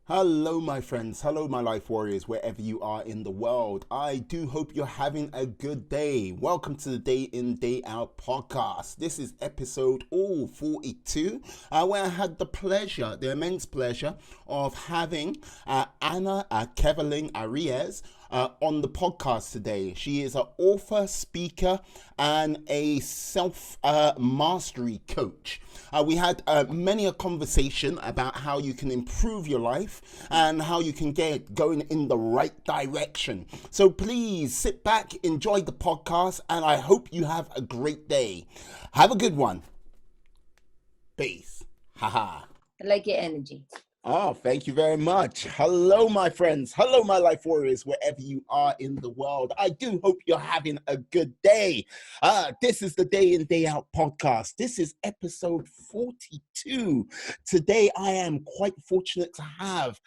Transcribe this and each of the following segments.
Hello, my friends. Hello, my life warriors, wherever you are in the world. I do hope you're having a good day. Welcome to the Day In, Day Out podcast. This is episode 42, where I had the immense pleasure of having Ana Kevelin Reyes on the podcast today. She is an author, speaker, and a self mastery coach. We had many a conversation about how you can improve your life and how you can get going in the right direction. So please sit back, enjoy the podcast, and I hope you have a great day. Have a good one. Peace. Haha. I like your energy. Oh, thank you very much. Hello, my friends. Hello, my life warriors, wherever you are in the world. I do hope you're having a good day. This is the Day In, Day Out podcast. This is episode 42. Today, I am quite fortunate to have,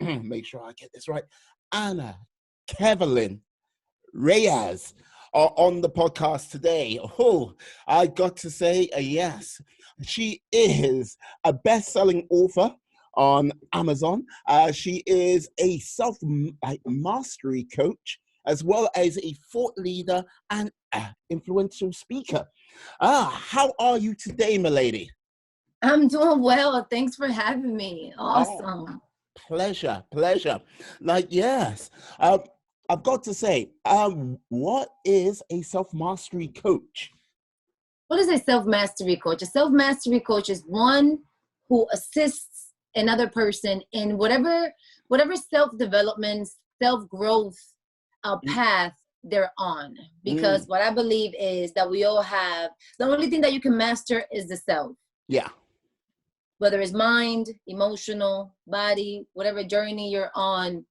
make sure I get this right, Ana Kevelin Reyes on the podcast today. Oh, I got to say yes. She is a best-selling author on Amazon. She is a self-mastery coach, as well as a thought leader and influential speaker. How are you today, my lady? I'm doing well. Thanks for having me. Awesome. Oh, pleasure. Yes. I've got to say, what is a self-mastery coach? What is a self-mastery coach? A self-mastery coach is one who assists another person in whatever self-development, self-growth path they're on. Because what I believe is that we all have, the only thing that you can master is the self. Yeah. Whether it's mind, emotional, body, whatever journey you're on,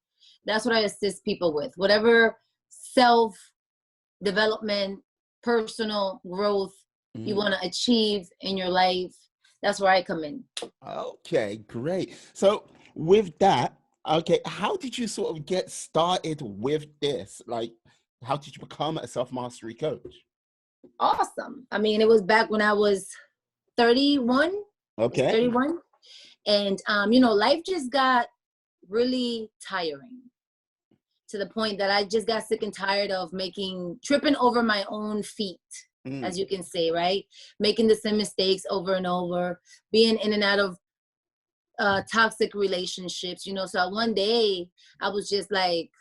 that's what I assist people with. Whatever self-development, personal growth you want to achieve in your life, that's where I come in. Okay, great. So with that, how did you sort of get started with this? Like, how did you become a self-mastery coach? Awesome. I mean, it was back when I was 31. Okay. 31. And, life just got really tiring to the point that I just got sick and tired of tripping over my own feet, as you can say, right? Making the same mistakes over and over, being in and out of toxic relationships, So one day I was just like,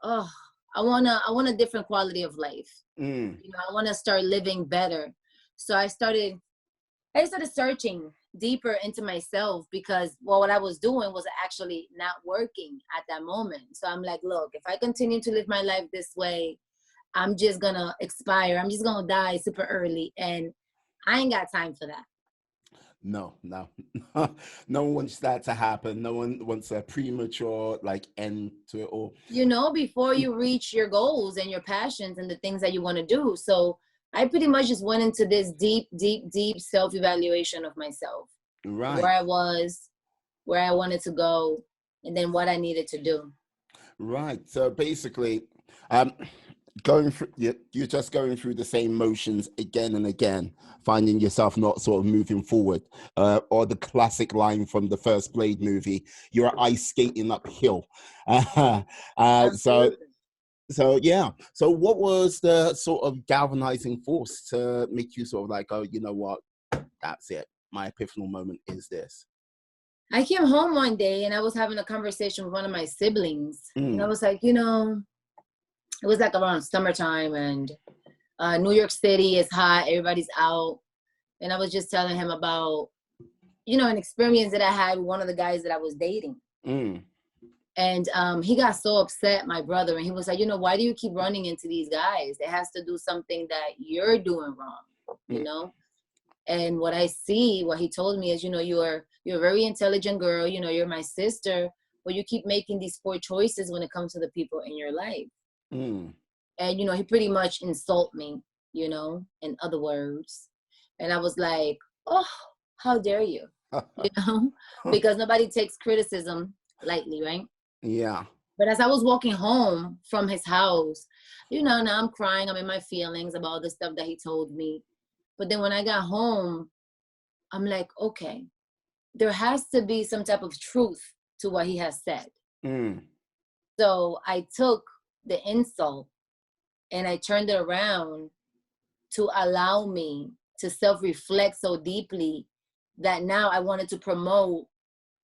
oh, I want a different quality of life. I want to start living better. So I started searching deeper into myself because what I was doing was actually not working at that moment. So I'm like, look, if I continue to live my life this way, I'm just gonna expire. I'm just gonna die super early, and I ain't got time for that. No. No one wants that to happen. No one wants a premature end to it all. Before you reach your goals and your passions and the things that you want to do. So I pretty much just went into this deep self-evaluation of myself. Right. Where I was, where I wanted to go, and then what I needed to do. Right. So basically, you're just going through the same motions again and again, finding yourself not sort of moving forward, or the classic line from the first Blade movie, you're ice skating uphill. So yeah. So what was the sort of galvanizing force to make you sort of like, oh, you know what, that's it, my epiphanal moment is this? I came home one day and I was having a conversation with one of my siblings, and I was like, it was like around summertime, and New York City is hot, everybody's out. And I was just telling him about, an experience that I had with one of the guys that I was dating. And he got so upset, my brother, and he was like, why do you keep running into these guys? It has to do something that you're doing wrong, And what he told me is, you're a very intelligent girl, you're my sister, but you keep making these poor choices when it comes to the people in your life. And, he pretty much insult me, in other words. And I was like, oh, how dare you, because nobody takes criticism lightly, right? Yeah. But as I was walking home from his house, now I'm crying, I'm in my feelings about the stuff that he told me. But then when I got home, I'm like, okay, there has to be some type of truth to what he has said. So I took the insult and I turned it around to allow me to self-reflect so deeply that now I wanted to promote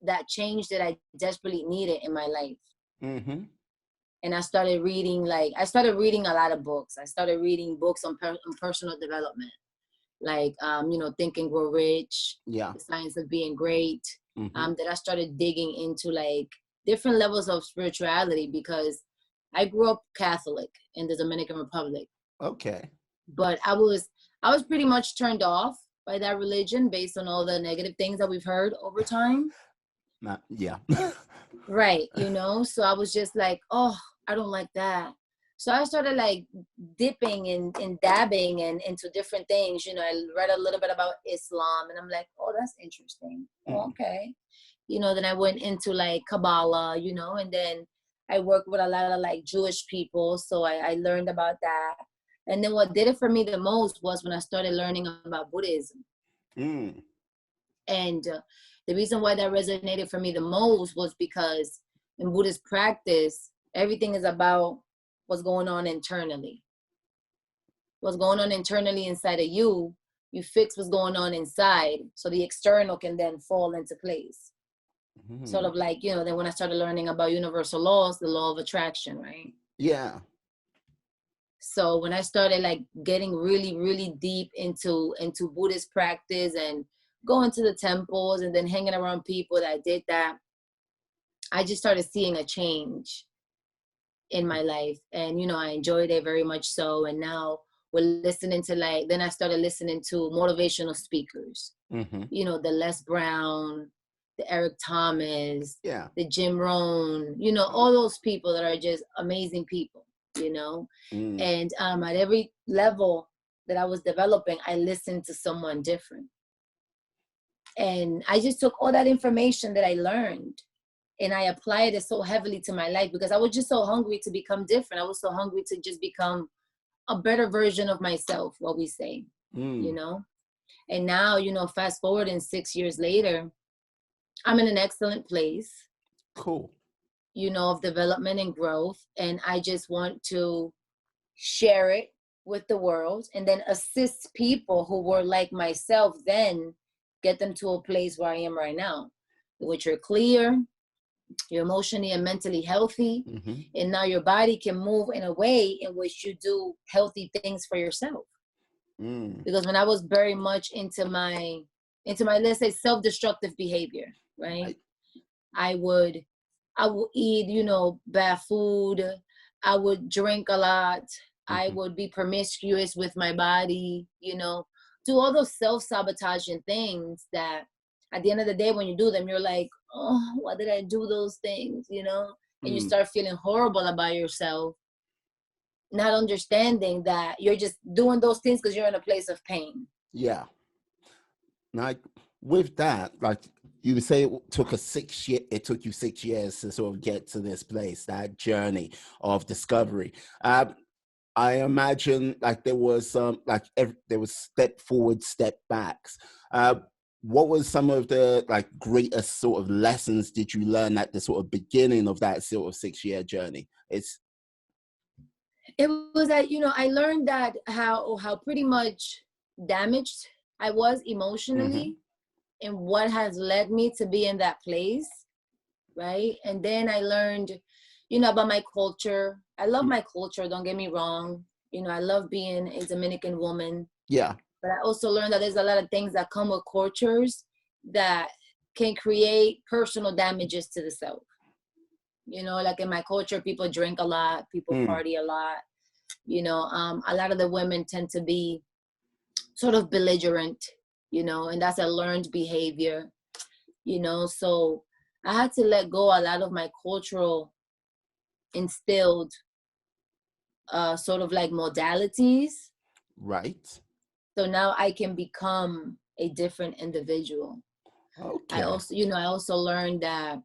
that change that I desperately needed in my life. And I started reading a lot of books. I started reading books on personal development, like, Think and Grow Rich, The Science of Being Great. That I started digging into like different levels of spirituality, because I grew up Catholic in the Dominican Republic. Okay. But I was pretty much turned off by that religion based on all the negative things that we've heard over time. Right. So I was just like, oh, I don't like that. So I started like dipping and dabbing and into different things. I read a little bit about Islam and I'm like, oh, that's interesting. Oh, okay. Then I went into like Kabbalah, and then I worked with a lot of like Jewish people. So I learned about that. And then what did it for me the most was when I started learning about Buddhism. And the reason why that resonated for me the most was because in Buddhist practice, everything is about what's going on internally. What's going on internally inside of you, you fix what's going on inside, so the external can then fall into place. Sort of like, then when I started learning about universal laws, the law of attraction, right? Yeah. So when I started like getting really, really deep into Buddhist practice and going to the temples and then hanging around people that did that, I just started seeing a change in my life. And, I enjoyed it very much so. And now we're listening to then I started listening to motivational speakers, the Les Brown, the Eric Thomas, the Jim Rohn, all those people that are just amazing people, and at every level that I was developing, I listened to someone different. And I just took all that information that I learned and I applied it so heavily to my life, because I was just so hungry to become different. I was so hungry to just become a better version of myself, what we say, And now, fast forward and 6 years later, I'm in an excellent place. Cool. Of development and growth. And I just want to share it with the world and then assist people who were like myself, then get them to a place where I am right now, which you're clear, you're emotionally and mentally healthy, and now your body can move in a way in which you do healthy things for yourself. Because when I was very much into my, let's say, self-destructive behavior, right? I would eat, bad food. I would drink a lot. I would be promiscuous with my body, do all those self-sabotaging things that at the end of the day, when you do them, you're like, oh, why did I do those things, and you start feeling horrible about yourself, not understanding that you're just doing those things because you're in a place of pain. Yeah. Like with that, like you say, it took you 6 years to sort of get to this place, that journey of discovery. I imagine like there was there was step forward, step backs. What was some of the like greatest sort of lessons did you learn at the sort of beginning of that sort of 6-year journey? It was that, I learned that how pretty much damaged I was emotionally and what has led me to be in that place, right? And then I learned, about my culture. I love my culture, don't get me wrong. I love being a Dominican woman. Yeah. But I also learned that there's a lot of things that come with cultures that can create personal damages to the self. Like in my culture, people drink a lot, people party a lot. A lot of the women tend to be sort of belligerent, and that's a learned behavior, so I had to let go a lot of my cultural instilled sort of like modalities. Right. So now I can become a different individual. Okay. I also learned that,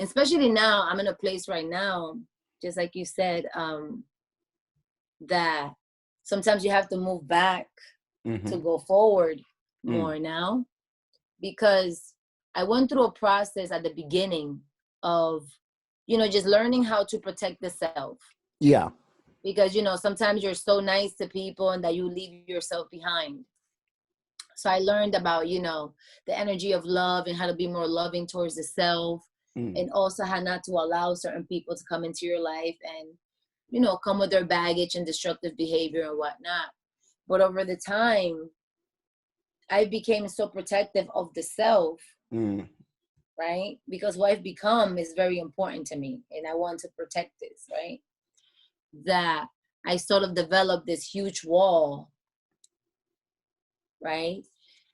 especially now, I'm in a place right now, just like you said, that sometimes you have to move back to go forward more now, because I went through a process at the beginning of, just learning how to protect the self. Yeah. Because, sometimes you're so nice to people and that you leave yourself behind. So I learned about, the energy of love and how to be more loving towards the self, and also how not to allow certain people to come into your life and, come with their baggage and destructive behavior and whatnot. But over the time, I became so protective of the self, right? Because what I've become is very important to me, and I want to protect this, right? That I sort of developed this huge wall, right?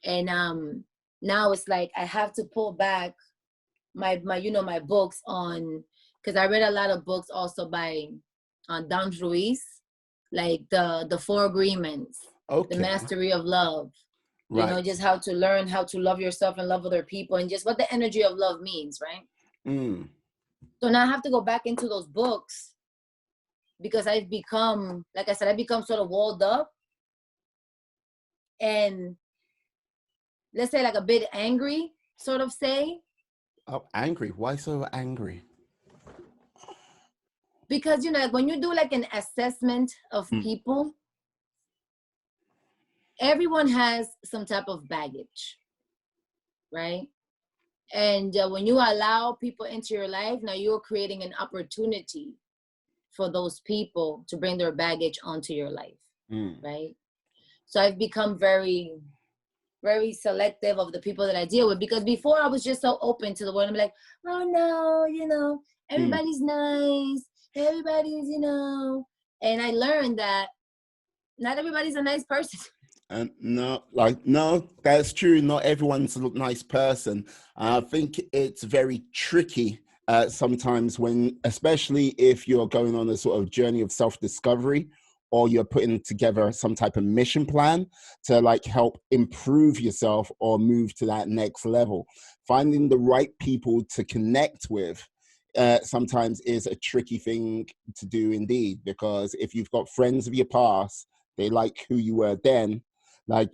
And now it's like I have to pull back my my books on, because I read a lot of books also by Don Ruiz, like the Four Agreements, Okay. the Mastery of Love. Right. Just how to learn how to love yourself and love other people, and just what the energy of love means, right? So now I have to go back into those books because I've become, like I said, I've become sort of walled up and, let's say, like a bit angry, sort of say. Oh, angry. Why so angry? Because, like when you do like an assessment of people, everyone has some type of baggage, right? And when you allow people into your life, now you're creating an opportunity for those people to bring their baggage onto your life, right? So I've become very, very selective of the people that I deal with, because before I was just so open to the world. I'm like, oh no, everybody's nice, everybody's, and I learned that not everybody's a nice person. No, that's true. Not everyone's a nice person. I think it's very tricky sometimes especially if you're going on a sort of journey of self-discovery, or you're putting together some type of mission plan to like help improve yourself or move to that next level. Finding the right people to connect with sometimes is a tricky thing to do indeed, because if you've got friends of your past, they like who you were then, like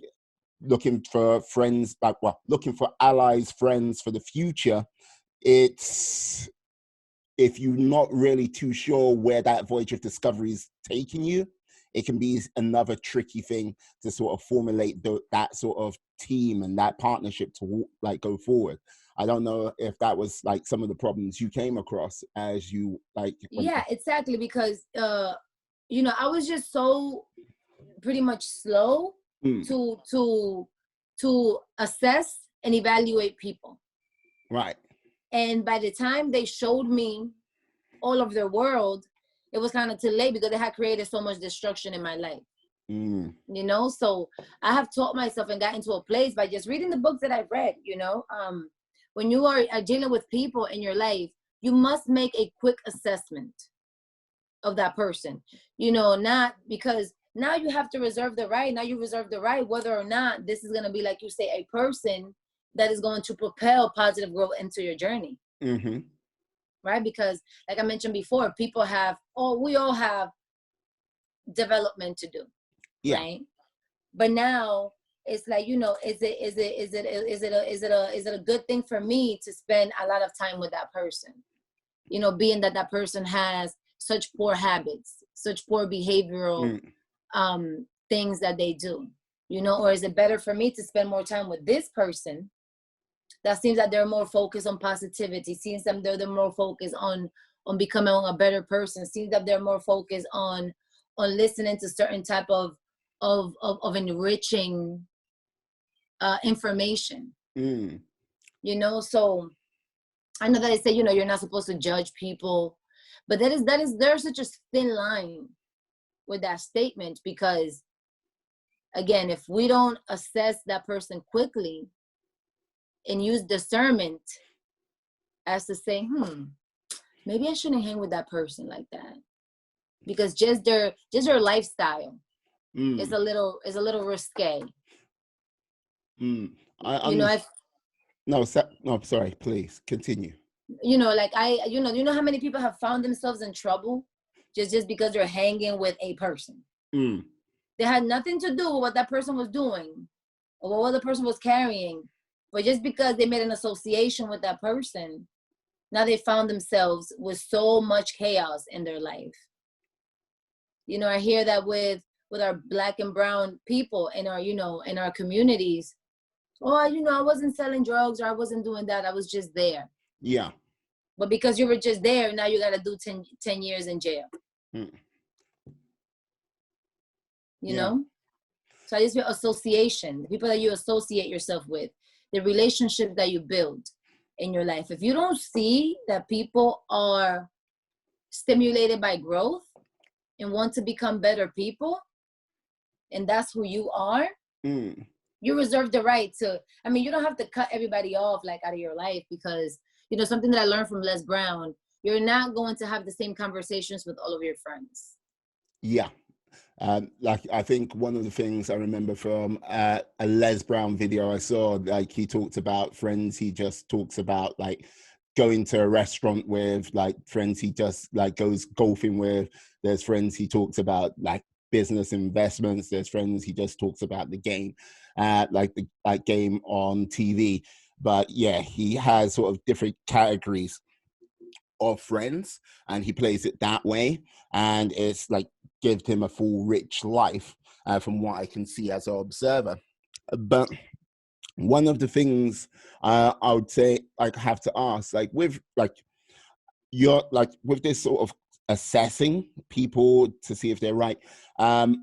looking for friends, looking for allies, friends for the future. It's, if you're not really too sure where that voyage of discovery is taking you, it can be another tricky thing to sort of formulate that sort of team and that partnership to like go forward. I don't know if that was like some of the problems you came across as you like. Yeah, exactly. Because, I was just so pretty much slow to assess and evaluate people. Right. And by the time they showed me all of their world, it was kind of too late, because they had created so much destruction in my life. So I have taught myself and got into a place by just reading the books that I've read. When you are dealing with people in your life, you must make a quick assessment of that person, not because now you have to reserve the right. Now you reserve the right whether or not this is going to be, like you say, a person that is going to propel positive growth into your journey. Right? Because like I mentioned before, we all have development to do. Yeah. Right? But now it's like, is it a good thing for me to spend a lot of time with that person? Being that person has such poor habits, such poor behavioral things that they do, or is it better for me to spend more time with this person that seems that they're more focused on positivity, seems that they're more focused on becoming a better person, seems that they're more focused on listening to certain type of enriching information. So I know that they say, you're not supposed to judge people, but there's such a thin line with that statement, because again, if we don't assess that person quickly and use discernment as to say, maybe I shouldn't hang with that person like that, because just their lifestyle is a little risque. No, sorry, please continue. Like you know how many people have found themselves in trouble just because they're hanging with a person. They had nothing to do with what that person was doing or what the person was carrying, But just because they made an association with that person, now they found themselves with so much chaos in their life. You know, I hear that with our Black and brown people in our, you know, in our communities. Oh, you know, I wasn't selling drugs, or I wasn't doing that. I was just there. Yeah. But because you were just there, now you got to do 10 years in jail. Mm. You know? So I just feel association, the people that you associate yourself with, the relationship that you build in your life. If you don't see that people are stimulated by growth and want to become better people, and that's who you are, you reserve the right to, I mean, you don't have to cut everybody off like out of your life, because, you know, something that I learned from Les Brown, you're not going to have the same conversations with all of your friends. Yeah. Like, I think one of the things I remember from a Les Brown video I saw, like, he talked about friends he just talks about, like, going to a restaurant with, like, friends he just, like, goes golfing with. There's friends he talks about, like, business investments. There's friends he just talks about the game, like the game on TV. But yeah, he has sort of different categories of friends, and he plays it that way, and it's like gives him a full rich life, from what I can see as an observer. But one of the things I would say, like, have to ask, like, with like you're like with this sort of assessing people to see if they're right, how,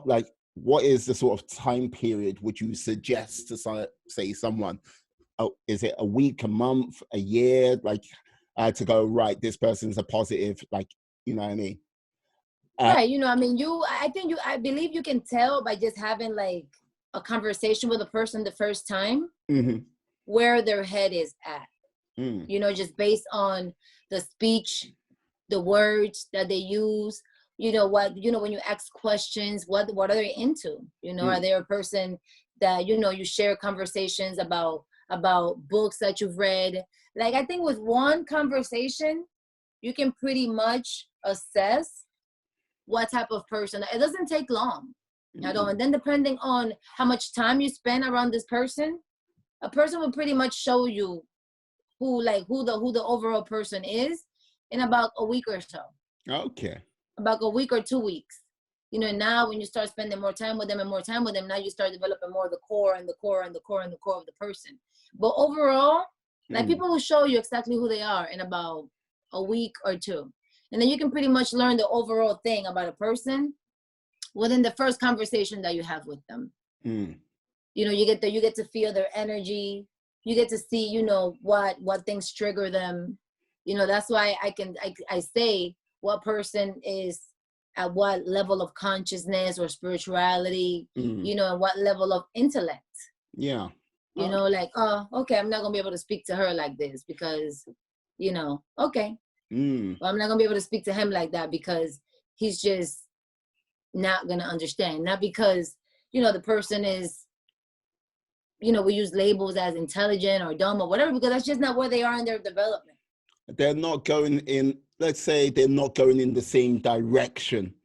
like, what is the sort of time period would you suggest to say someone? Oh, is it a week, a month, a year, like, to go, right, this person's a positive, like, you know what I mean? Right, you know, I mean, I believe you can tell by just having like a conversation with a person the first time, where their head is at. You know, just based on the speech, the words that they use, you know, when you ask questions, what are they into? You know, are they a person that, you know, you share conversations about books that you've read? Like, I think with one conversation, you can pretty much assess what type of person. It doesn't take long at all. And then depending on how much time you spend around this person, a person will pretty much show you who the overall person is in about a week or so. Okay. About a week or 2 weeks. You know, now when you start spending more time with them, now you start developing more of the core and the core and the core and the core of the person. But overall, like, people will show you exactly who they are in about a week or two. And then you can pretty much learn the overall thing about a person within the first conversation that you have with them. You know, you get to feel their energy. You get to see, you know, what things trigger them. You know, that's why I say what person is at what level of consciousness or spirituality, you know, and what level of intellect. Yeah. You know, like, oh, okay, I'm not going to be able to speak to her like this because, you know, okay. Well, I'm not going to be able to speak to him like that because he's just not going to understand. Not because, you know, the person is, you know, we use labels as intelligent or dumb or whatever, because that's just not where they are in their development. They're not going in, let's say they're not going in the same direction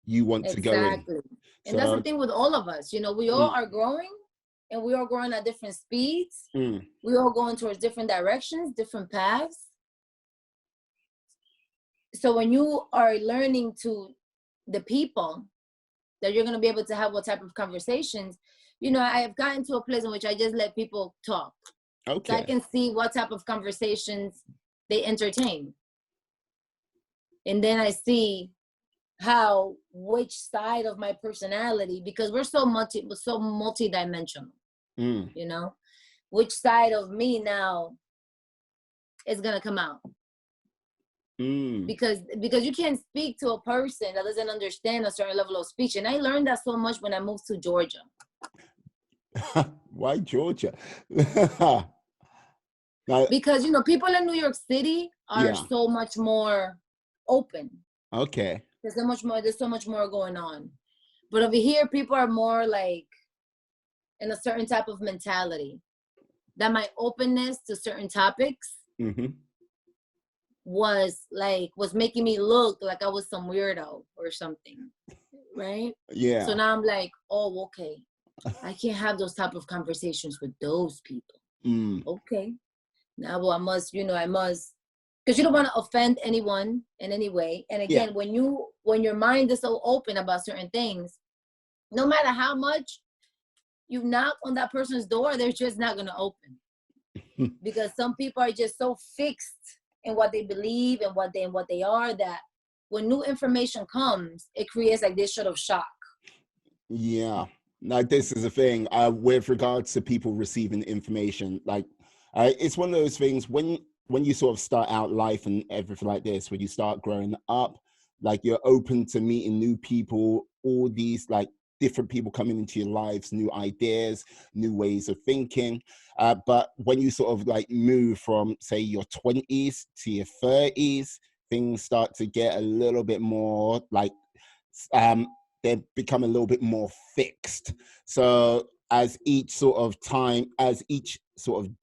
you want to go in. Exactly. And that's the thing with all of us. You know, we all are growing, and we are growing at different speeds. We all going towards different directions, different paths. So when you are learning to the people that you're going to be able to have what type of conversations, you know, I have gotten to a place in which I just let people talk. Okay. So I can see what type of conversations they entertain. And then I see which side of my personality, because we're so multi-dimensional, you know, which side of me now is going to come out. Because you can't speak to a person that doesn't understand a certain level of speech. And I learned that so much when I moved to Georgia. Why Georgia? Because, you know, people in New York City are so much more open. Okay. There's so much more going on. But over here, people are more like in a certain type of mentality. That my openness to certain topics was making me look like I was some weirdo or something, right? Yeah. So now I'm like, oh, okay. I can't have those type of conversations with those people. Mm. Okay. Now, well, I must, because you don't want to offend anyone in any way. And Yeah. again, when your mind is so open about certain things, no matter how much you knock on that person's door, they're just not going to open. Because some people are just so fixed in what they believe and what they are, that when new information comes, it creates like this sort of shock. Yeah. Like, this is a thing with regards to people receiving information. Like, it's one of those things when you sort of start out life and everything like this, when you start growing up, like, you're open to meeting new people, all these like different people coming into your lives, new ideas, new ways of thinking. But when you sort of like move from, say, your 20s to your 30s, things start to get a little bit more like, they become a little bit more fixed. So as each sort of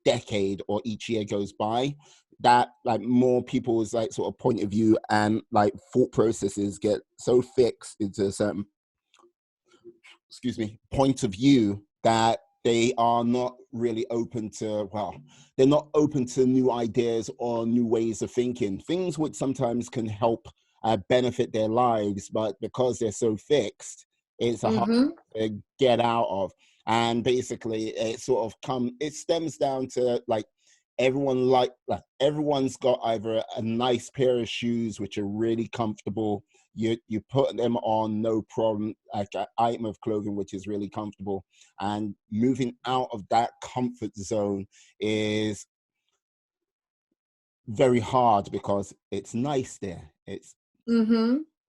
decade or each year goes by, that like more people's like sort of point of view and like thought processes get so fixed into a certain point of view that they are not really open to, they're not open to new ideas or new ways of thinking, things which sometimes can help benefit their lives, but because they're so fixed, it's a hard to get out of. And basically it stems down to like, everyone's got either a nice pair of shoes which are really comfortable, you put them on, no problem, like an item of clothing which is really comfortable, and moving out of that comfort zone is very hard because it's nice there, it's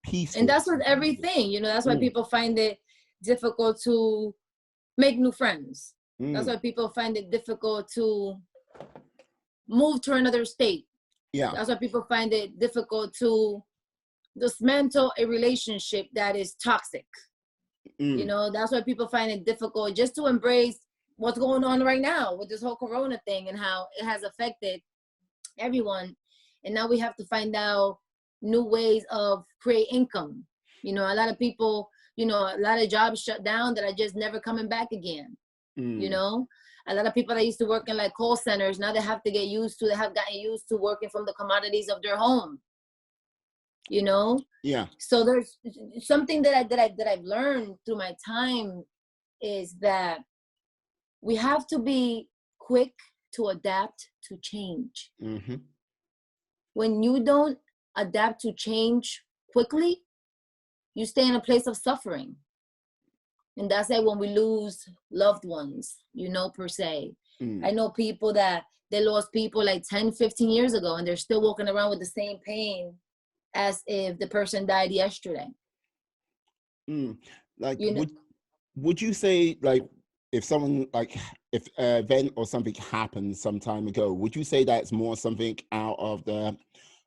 peaceful. And that's with everything, that's why people find it difficult to make new friends. That's why people find it difficult to move to another state. Yeah. That's why people find it difficult to dismantle a relationship that is toxic. That's why people find it difficult just to embrace what's going on right now with this whole corona thing and how it has affected everyone. And now we have to find out new ways of create income. A lot of people, a lot of jobs shut down that are just never coming back again. A lot of people that used to work in like call centers, now they have gotten used to working from the commodities of their home. Yeah. So there's something that I've learned through my time is that we have to be quick to adapt to change. When you don't adapt to change quickly, you stay in a place of suffering. And that's like when we lose loved ones, per se. I know people that they lost people like 10, 15 years ago, and they're still walking around with the same pain as if the person died yesterday. Like, would you say, like, if someone, like, if an event or something happened some time ago, would you say that's more something out of the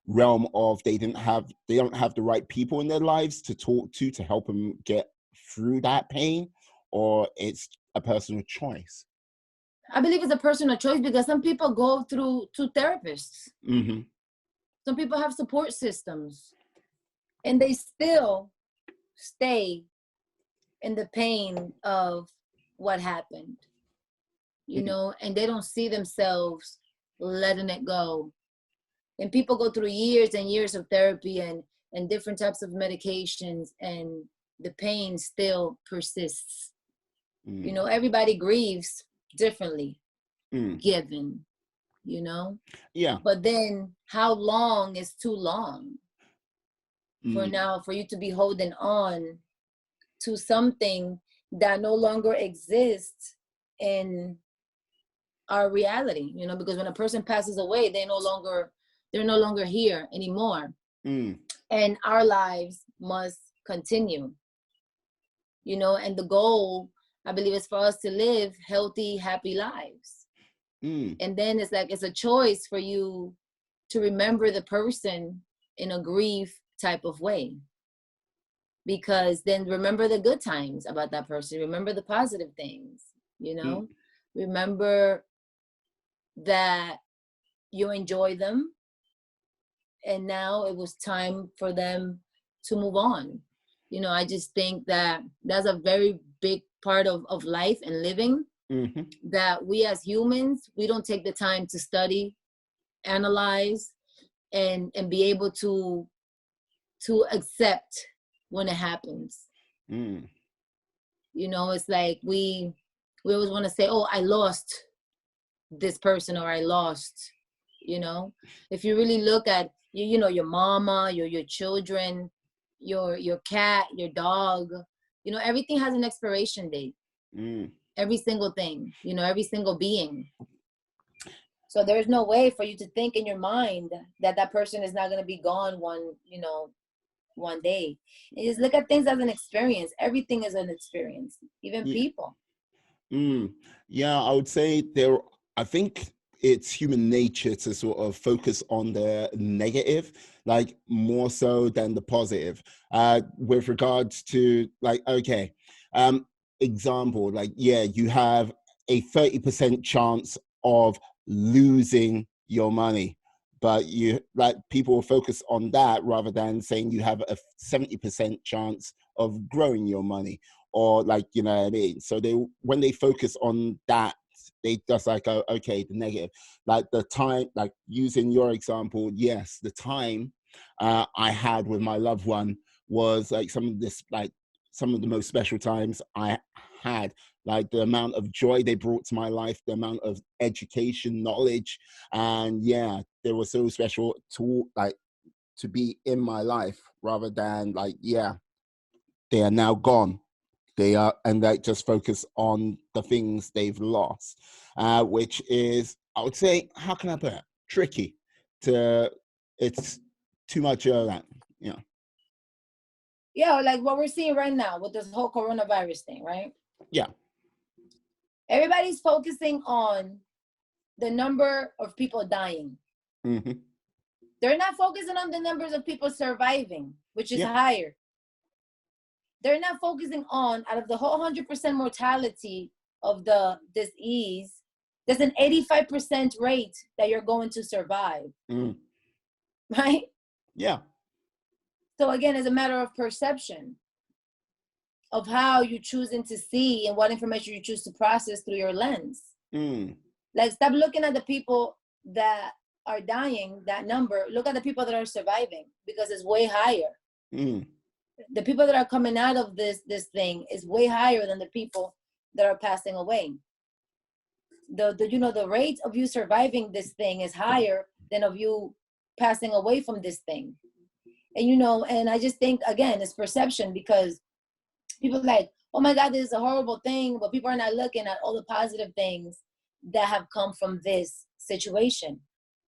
realm of they don't have the right people in their lives to talk to help them get through that pain, or it's a personal choice? I believe it's a personal choice, because some people go through to therapists. Some people have support systems, and they still stay in the pain of what happened, and they don't see themselves letting it go. And people go through years and years of therapy and different types of medications, and the pain still persists. Everybody grieves differently, given, Yeah. But then how long is too long for you to be holding on to something that no longer exists in our reality, because when a person passes away, they're no longer here anymore. And our lives must continue, and the goal, I believe, is for us to live healthy, happy lives. And then it's a choice for you to remember the person in a grief type of way, because then remember the good times about that person, remember the positive things, remember that you enjoy them, and now it was time for them to move on. I just think that that's a very big part of life and living, that we as humans, we don't take the time to study, analyze, and be able to accept when it happens. You know, it's like we always want to say, oh, I lost this person, or I lost, you know. If you really look at, you know, your mama, your children, your cat, your dog, you know, everything has an expiration date. Every single thing, you know, every single being. So there's no way for you to think in your mind that that person is not going to be gone one day. And just look at things as an experience. Everything is an experience, even people. Yeah, I would say I think it's human nature to sort of focus on the negative, like more so than the positive. With regards to like, okay, example, like, yeah, you have a 30% chance of losing your money, but you like people will focus on that rather than saying you have a 70% chance of growing your money, or like, you know what I mean? So when they focus on that, they just like, oh, okay, the negative. Like the time, like using your example, yes, the time I had with my loved one was like some of the most special times I had. Like the amount of joy they brought to my life, the amount of education, knowledge, and yeah, they were so special to be in my life, rather than like, yeah, they are now gone. They are, and they just focus on the things they've lost, which is, I would say, how can I put it? Tricky. It's too much of that, you know. Yeah, like what we're seeing right now with this whole coronavirus thing, right? Yeah. Everybody's focusing on the number of people dying. They're not focusing on the numbers of people surviving, which is higher. They're not focusing on, out of the whole 100% mortality of the disease, there's an 85% rate that you're going to survive. Right? Yeah. So again, it's a matter of perception of how you're choosing to see and what information you choose to process through your lens. Like, stop looking at the people that are dying, that number. Look at the people that are surviving, because it's way higher. The people that are coming out of this thing is way higher than the people that are passing away. The rate of you surviving this thing is higher than of you passing away from this thing. And and I just think, again, it's perception, because people are like, oh my God, this is a horrible thing, but people are not looking at all the positive things that have come from this situation.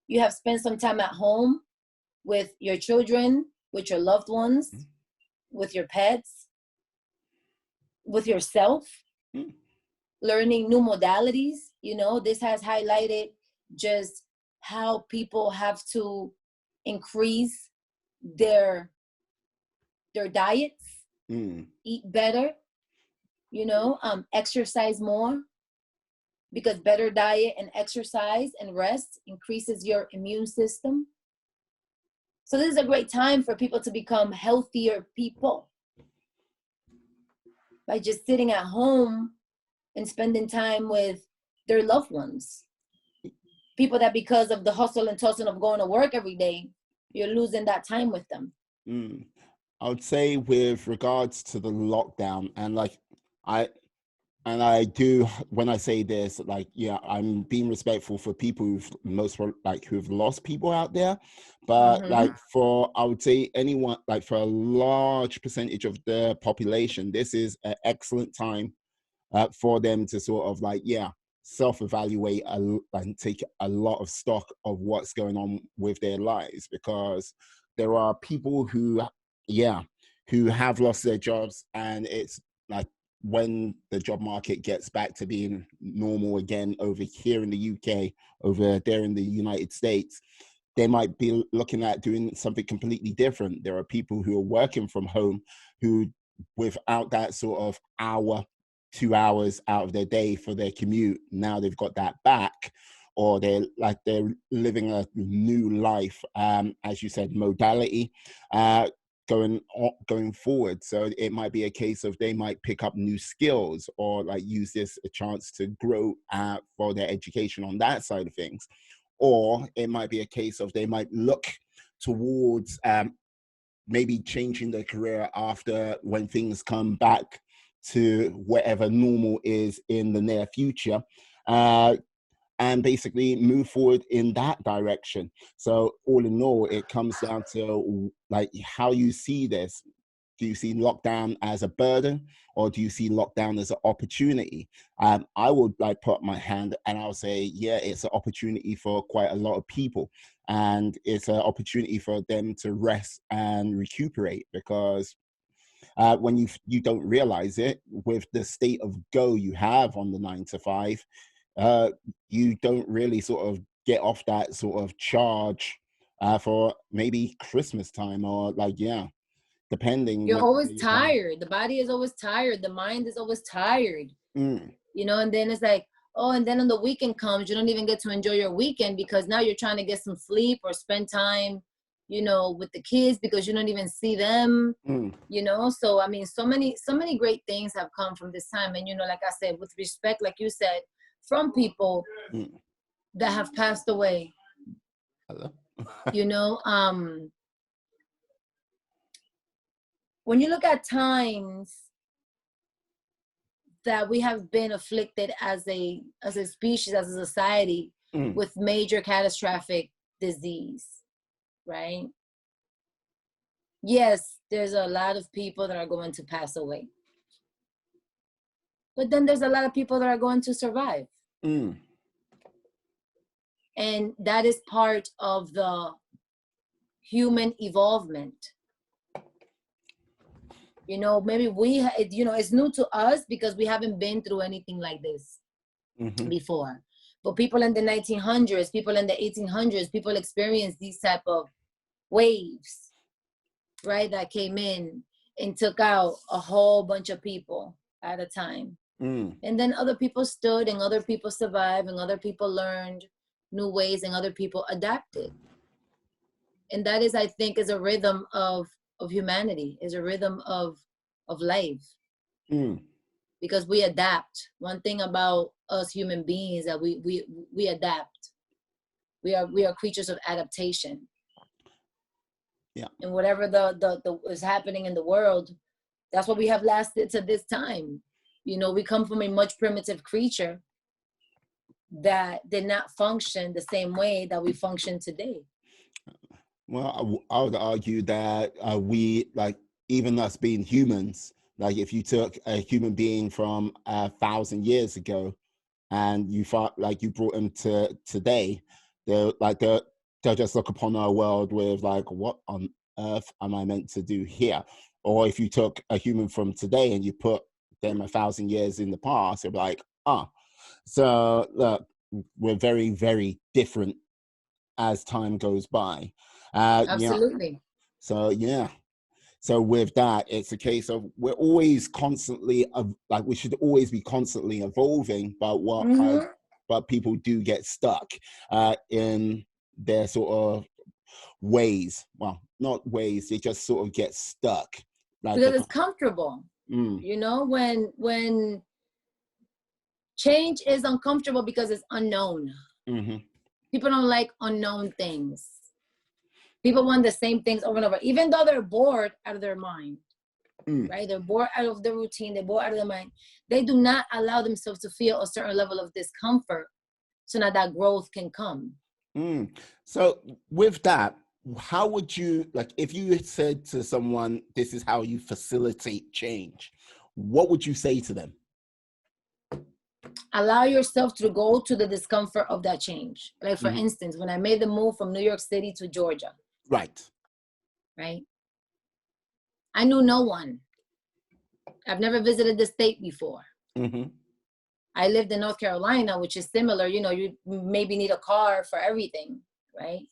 You have spent some time at home with your children, with your loved ones, with your pets, with yourself, learning new modalities. This has highlighted just how people have to increase their diets, eat better, exercise more, because better diet and exercise and rest increases your immune system. So this is a great time for people to become healthier people by just sitting at home and spending time with their loved ones. People that, because of the hustle and tussle of going to work every day, you're losing that time with them. I would say with regards to the lockdown, and I do, when I say this, like, yeah, I'm being respectful for people who've lost people out there. But I would say anyone, like for a large percentage of the population, this is an excellent time for them to sort of self-evaluate and take a lot of stock of what's going on with their lives, because there are people who have lost their jobs, and it's like, when the job market gets back to being normal again over here in the UK, over there in the United States, they might be looking at doing something completely different. There are people who are working from home who, without that sort of 2 hours out of their day for their commute, now they've got that back, or they're living a new life, as you said, modality. going forward. So it might be a case of they might pick up new skills or like use this a chance to grow for their education on that side of things. Or it might be a case of they might look towards maybe changing their career after when things come back to whatever normal is in the near future, and basically move forward in that direction. So all in all, it comes down to like how you see this. Do you see lockdown as a burden, or do you see lockdown as an opportunity? I would like put my hand and I'll say, yeah, it's an opportunity for quite a lot of people. And it's an opportunity for them to rest and recuperate, because when you don't realize it, with the state of go you have on the 9 to 5, you don't really sort of get off that sort of charge for maybe Christmas time, or like, yeah, depending. You're always tired. The body is always tired. The mind is always tired. You know, and then it's like, oh, and then when the weekend comes, you don't even get to enjoy your weekend because now you're trying to get some sleep or spend time, you know, with the kids because you don't even see them, you know? So, I mean, so many great things have come from this time. And, you know, like I said, with respect, like you said, from people that have passed away. Hello. You know, when you look at times that we have been afflicted as a species, as a society, with major catastrophic disease, right? Yes, there's a lot of people that are going to pass away. But then there's a lot of people that are going to survive. And that is part of the human evolvement. You know, maybe you know, it's new to us because we haven't been through anything like this before. But people in the 1900s, people in the 1800s, people experienced these type of waves, right? That came in and took out a whole bunch of people at a time. And then other people stood and other people survived and other people learned new ways and other people adapted. And that is, I think, is a rhythm of humanity, is a rhythm of life. Because we adapt. One thing about us human beings that we adapt. We are creatures of adaptation. Yeah. And whatever the is happening in the world, that's what we have lasted to this time. You know, we come from a much primitive creature that did not function the same way that we function today. Well, I would argue that we, like, even us being humans, like if you took a human being from 1,000 years ago and you thought like you brought them to today, they'll just look upon our world with like, what on earth am I meant to do here? Or if you took a human from today and you put them 1,000 years in the past, they'll be like, so look, we're very, very different as time goes by. Absolutely. Yeah. So yeah. So with that, it's a case of we're always constantly like we should always be constantly evolving. But but people do get stuck in their sort of ways. Well, not ways. They just sort of get stuck. Like because it's comfortable. You know, when change is uncomfortable because it's unknown. People don't like unknown things. People want the same things over and over, even though they're bored out of their mind, right? They're bored out of the routine. They're bored out of their mind. They do not allow themselves to feel a certain level of discomfort so now that growth can come. So with that, how would you, like, if you had said to someone, this is how you facilitate change, what would you say to them? Allow yourself to go to the discomfort of that change. Like, for instance, when I made the move from New York City to Georgia. Right. I knew no one. I've never visited the state before. I lived in North Carolina, which is similar. You know, you maybe need a car for everything, right?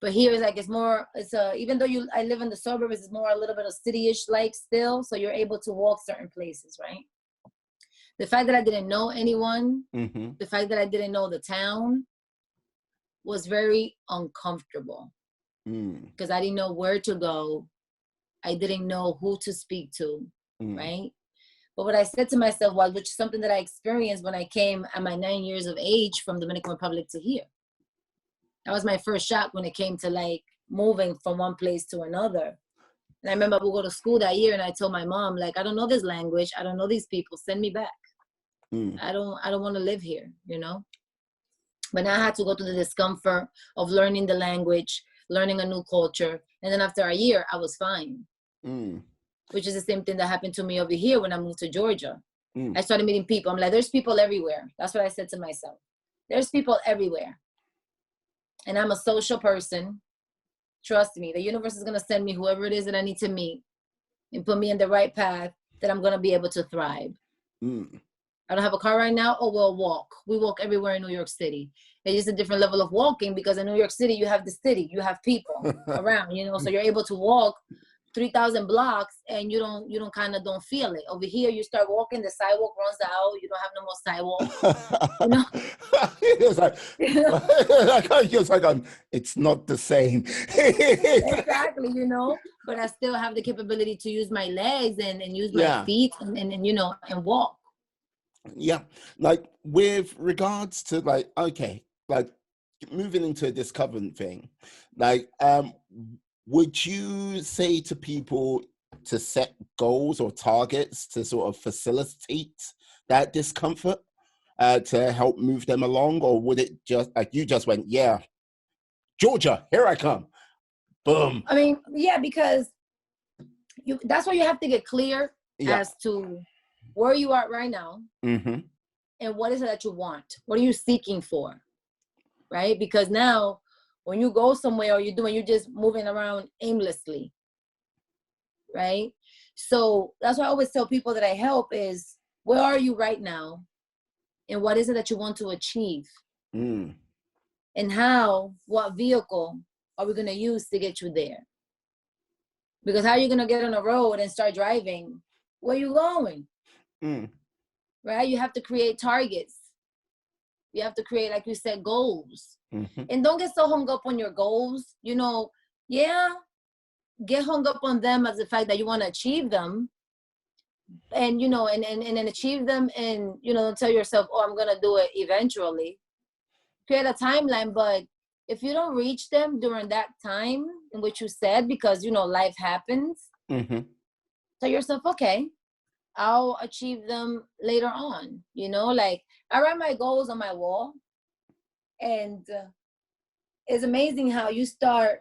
But here is like, even though I live in the suburbs, it's more a little bit of city-ish like still. So you're able to walk certain places, right? The fact that I didn't know anyone, the fact that I didn't know the town was very uncomfortable because I didn't know where to go. I didn't know who to speak to, Mm. right? But what I said to myself was, which is something that I experienced when I came at my 9 years of age from Dominican Republic to here. That was my first shock when it came to like moving from one place to another. And I remember I would go to school that year and I told my mom, like, I don't know this language. I don't know these people. Send me back. Mm. I don't want to live here, you know? But now I had to go through the discomfort of learning the language, learning a new culture. And then after a year, I was fine. Mm. Which is the same thing that happened to me over here when I moved to Georgia. Mm. I started meeting people. I'm like, there's people everywhere. That's what I said to myself. There's people everywhere. And I'm a social person. Trust me, the universe is going to send me whoever it is that I need to meet and put me in the right path that I'm going to be able to thrive. Mm. I don't have a car right now. Oh, we'll walk. We walk everywhere in New York City. It's just a different level of walking because in New York City, you have the city, you have people around, you know, so you're able to walk 3,000 blocks and you don't feel it. Over here, you start walking, the sidewalk runs out. You don't have no more sidewalk. You know? It's like, it's like it's not the same. Exactly, you know, but I still have the capability to use my legs and use my feet and you know, and walk. Yeah, like with regards to like, okay, like moving into this covenant thing, like, would you say to people to set goals or targets to sort of facilitate that discomfort, to help move them along, or would it just like you just went, yeah, Georgia, here I come, boom? I mean, yeah, because that's why you have to get clear as to where you are right now. Mm-hmm. And what is it that you want? What are you seeking for? Right? Because now when you go somewhere or you're just moving around aimlessly. Right? So that's why I always tell people that I help is, where are you right now? And what is it that you want to achieve? Mm. And what vehicle are we going to use to get you there? Because how are you going to get on the road and start driving? Where are you going? Mm. Right? You have to create targets. You have to create, like you said, goals. Mm-hmm. And don't get so hung up on your goals. You know, get hung up on them as the fact that you want to achieve them. And, you know, and then achieve them and, you know, tell yourself, oh, I'm going to do it eventually. Create a timeline. But if you don't reach them during that time in which you said, because, you know, life happens, Mm-hmm. tell yourself, okay, I'll achieve them later on. You know, like I write my goals on my wall. And it's amazing how you start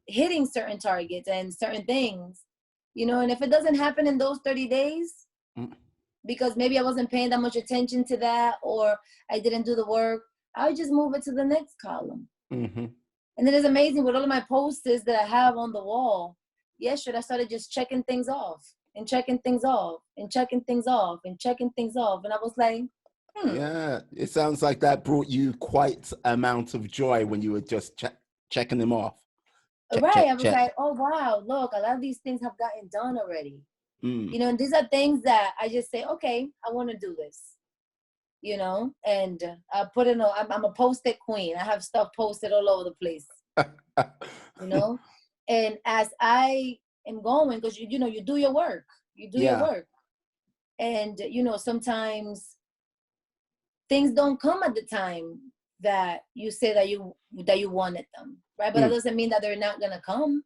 hitting certain targets and certain things, you know, and if it doesn't happen in those 30 days, because maybe I wasn't paying that much attention to that, or I didn't do the work, I would just move it to the next column. Mm-hmm. And then it's amazing with all of my posters that I have on the wall. Yesterday, I started just checking things off and checking things off and checking things off and checking things off. And I was like, Yeah, it sounds like that brought you quite amount of joy when you were just checking them off. Right. I was like, oh, wow, look, a lot of these things have gotten done already. You know, and these are things that I just say, okay, I want to do this, you know, and I put in, I'm a post-it queen. I have stuff posted all over the place, you know, and as I am going, because, you know, you do your work, your work. And, you know, sometimes things don't come at the time that you say that you wanted them, right? But that doesn't mean that they're not going to come.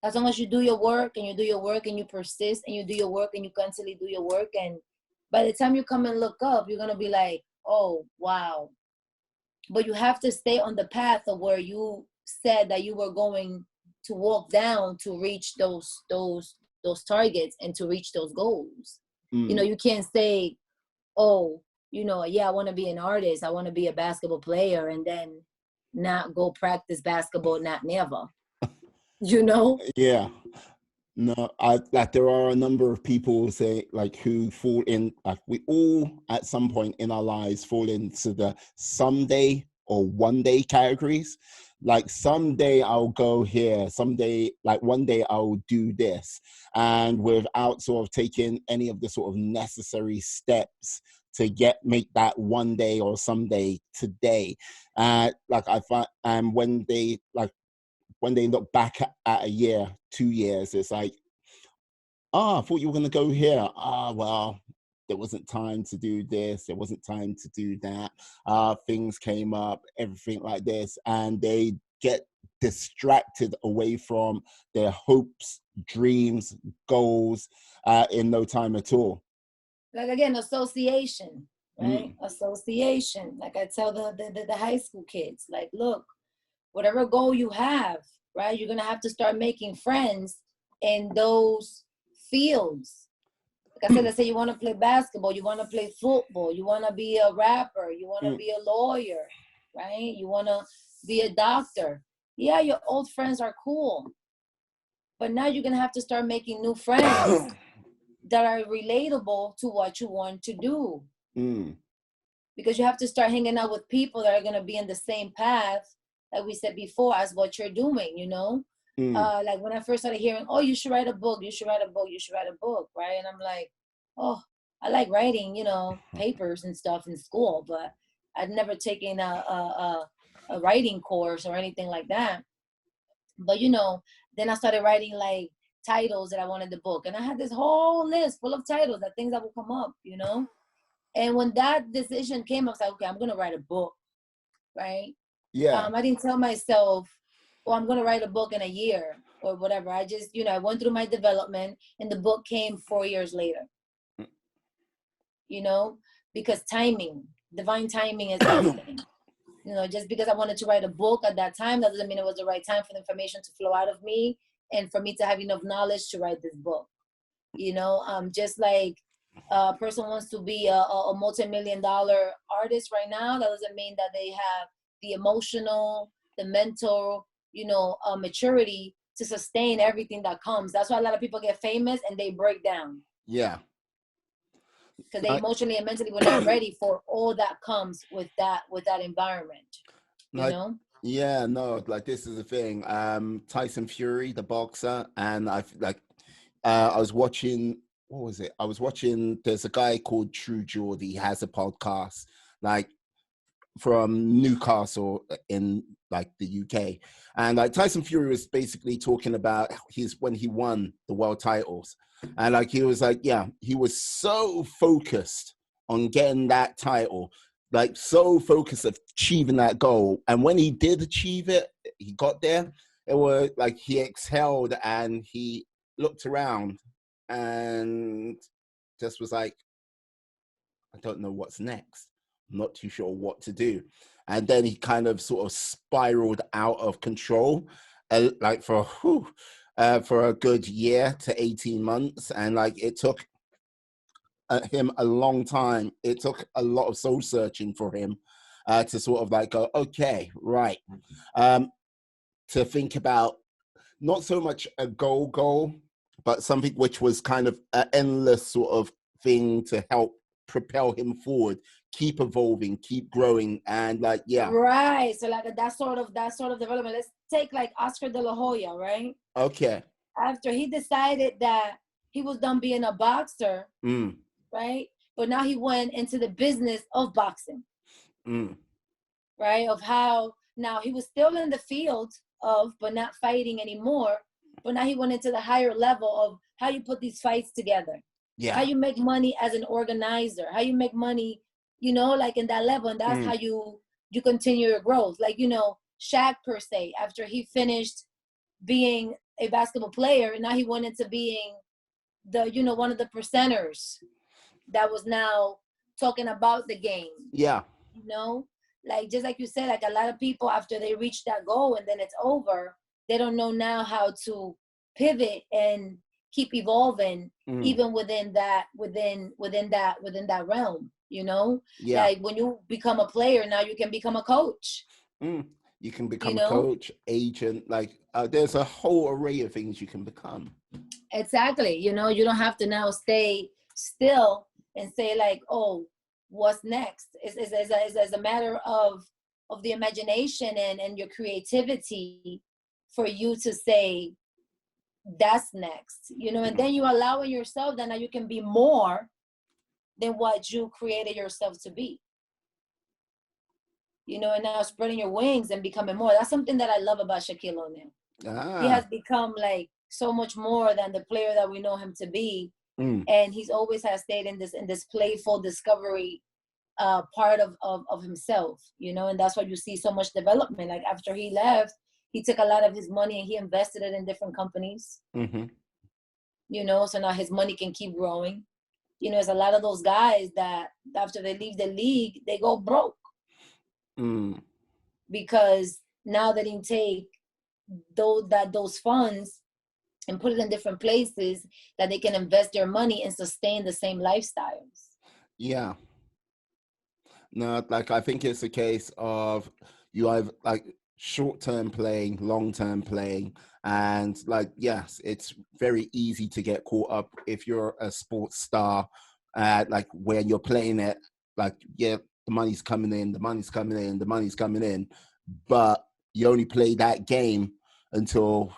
As long as you do your work and you do your work and you persist and you do your work and you constantly do your work. And by the time you come and look up, you're going to be like, oh, wow. But you have to stay on the path of where you said that you were going to walk down to reach those targets and to reach those goals. You know, you can't say, oh, you know, yeah, I want to be an artist. I want to be a basketball player, and then not go practice basketball, not never. You know? Yeah. No, like there are a number of people say like who fall in, like we all at some point in our lives fall into the someday or one day categories. Like someday I'll go here, someday, like one day I'll do this, and without sort of taking any of the sort of necessary steps to make that one day or someday today. Like I find, and when when they look back at a year, 2 years, it's like, I thought you were going to go here. Well, there wasn't time to do this. There wasn't time to do that. Things came up, everything like this. And they get distracted away from their hopes, dreams, goals in no time at all. Like, again, association, right? Association. Like I tell the high school kids, like, look, whatever goal you have, right? You're going to have to start making friends in those fields. Like I said, let's say you want to play basketball, you want to play football, you want to be a rapper, you want to be a lawyer, right? You want to be a doctor. Yeah, your old friends are cool. But now you're going to have to start making new friends that are relatable to what you want to do. Because you have to start hanging out with people that are going to be in the same path, like we said before, as what you're doing, you know? Like when I first started hearing, oh, you should write a book, you should write a book, you should write a book, right? And I'm like, oh, I like writing, you know, papers and stuff in school, but I'd never taken a writing course or anything like that. But, you know, then I started writing like titles that I wanted the book. And I had this whole list full of titles, that things that would come up, you know? And when that decision came, I was like, okay, I'm going to write a book, right? Yeah. I didn't tell myself, oh, I'm going to write a book in a year or whatever. I just, you know, I went through my development and the book came 4 years later, you know, because timing, divine timing is everything. You know, just because I wanted to write a book at that time, that doesn't mean it was the right time for the information to flow out of me and for me to have enough knowledge to write this book. You know, just like a person wants to be a multi-million-dollar artist right now, that doesn't mean that they have the emotional, the mental, you know, maturity to sustain everything that comes. That's why a lot of people get famous and they break down. Yeah. Because they emotionally and mentally were not ready for all that comes with that environment. You know? Yeah, no, like this is the thing. Tyson Fury, the boxer, and I was watching, what was it? I was watching, there's a guy called True Geordie, he has a podcast, like from Newcastle in like the UK. And like Tyson Fury was basically talking about when he won the world titles. And like he was like, yeah, he was so focused on getting that title, like so focused of achieving that goal. And when he did achieve it, he got there, it was like he exhaled and he looked around and just was like, I don't know what's next. I'm not too sure what to do. And then he kind of sort of spiraled out of control, like for a good year to 18 months. And like it took him a long time. It took a lot of soul searching for him to sort of like go, okay, right. To think about not so much a goal, but something which was kind of an endless sort of thing to help propel him forward, keep evolving, keep growing, and like, yeah. Right. So like that sort of development. Let's take like Oscar de la Hoya, right? Okay. After he decided that he was done being a boxer, right? But now he went into the business of boxing, right? Of how now he was still in the field of, but not fighting anymore. But now he went into the higher level of how you put these fights together. Yeah. How you make money as an organizer, how you make money, you know, like in that level. And that's how you continue your growth. Like, you know, Shaq per se, after he finished being a basketball player, and now he went into being the, you know, one of the percenters that was now talking about the game. Yeah. You know, like just like you said, like a lot of people after they reach that goal and then it's over, they don't know now how to pivot and keep evolving even within that realm, you know? Yeah. Like when you become a player, now you can become a coach. You can become a coach, agent, like there's a whole array of things you can become. Exactly. You know, you don't have to now stay still and say like, oh, what's next? It's a matter of the imagination and your creativity for you to say, that's next, you know, and then you allowing yourself that now you can be more than what you created yourself to be, you know, and now spreading your wings and becoming more. That's something that I love about Shaquille O'Neal. He has Ah. become like so much more than the player that we know him to be. And he's always has stayed in this playful discovery part of himself, you know, and that's why you see so much development. Like after he left, he took a lot of his money and he invested it in different companies, you know, so now his money can keep growing. You know, there's a lot of those guys that after they leave the league, they go broke because now they didn't take those funds and put it in different places that they can invest their money and sustain the same lifestyles. Yeah. No, like I think it's a case of you have like short-term playing, long-term playing, and like yes, it's very easy to get caught up if you're a sports star, like when you're playing it, like yeah, the money's coming in, the money's coming in, the money's coming in, but you only play that game until,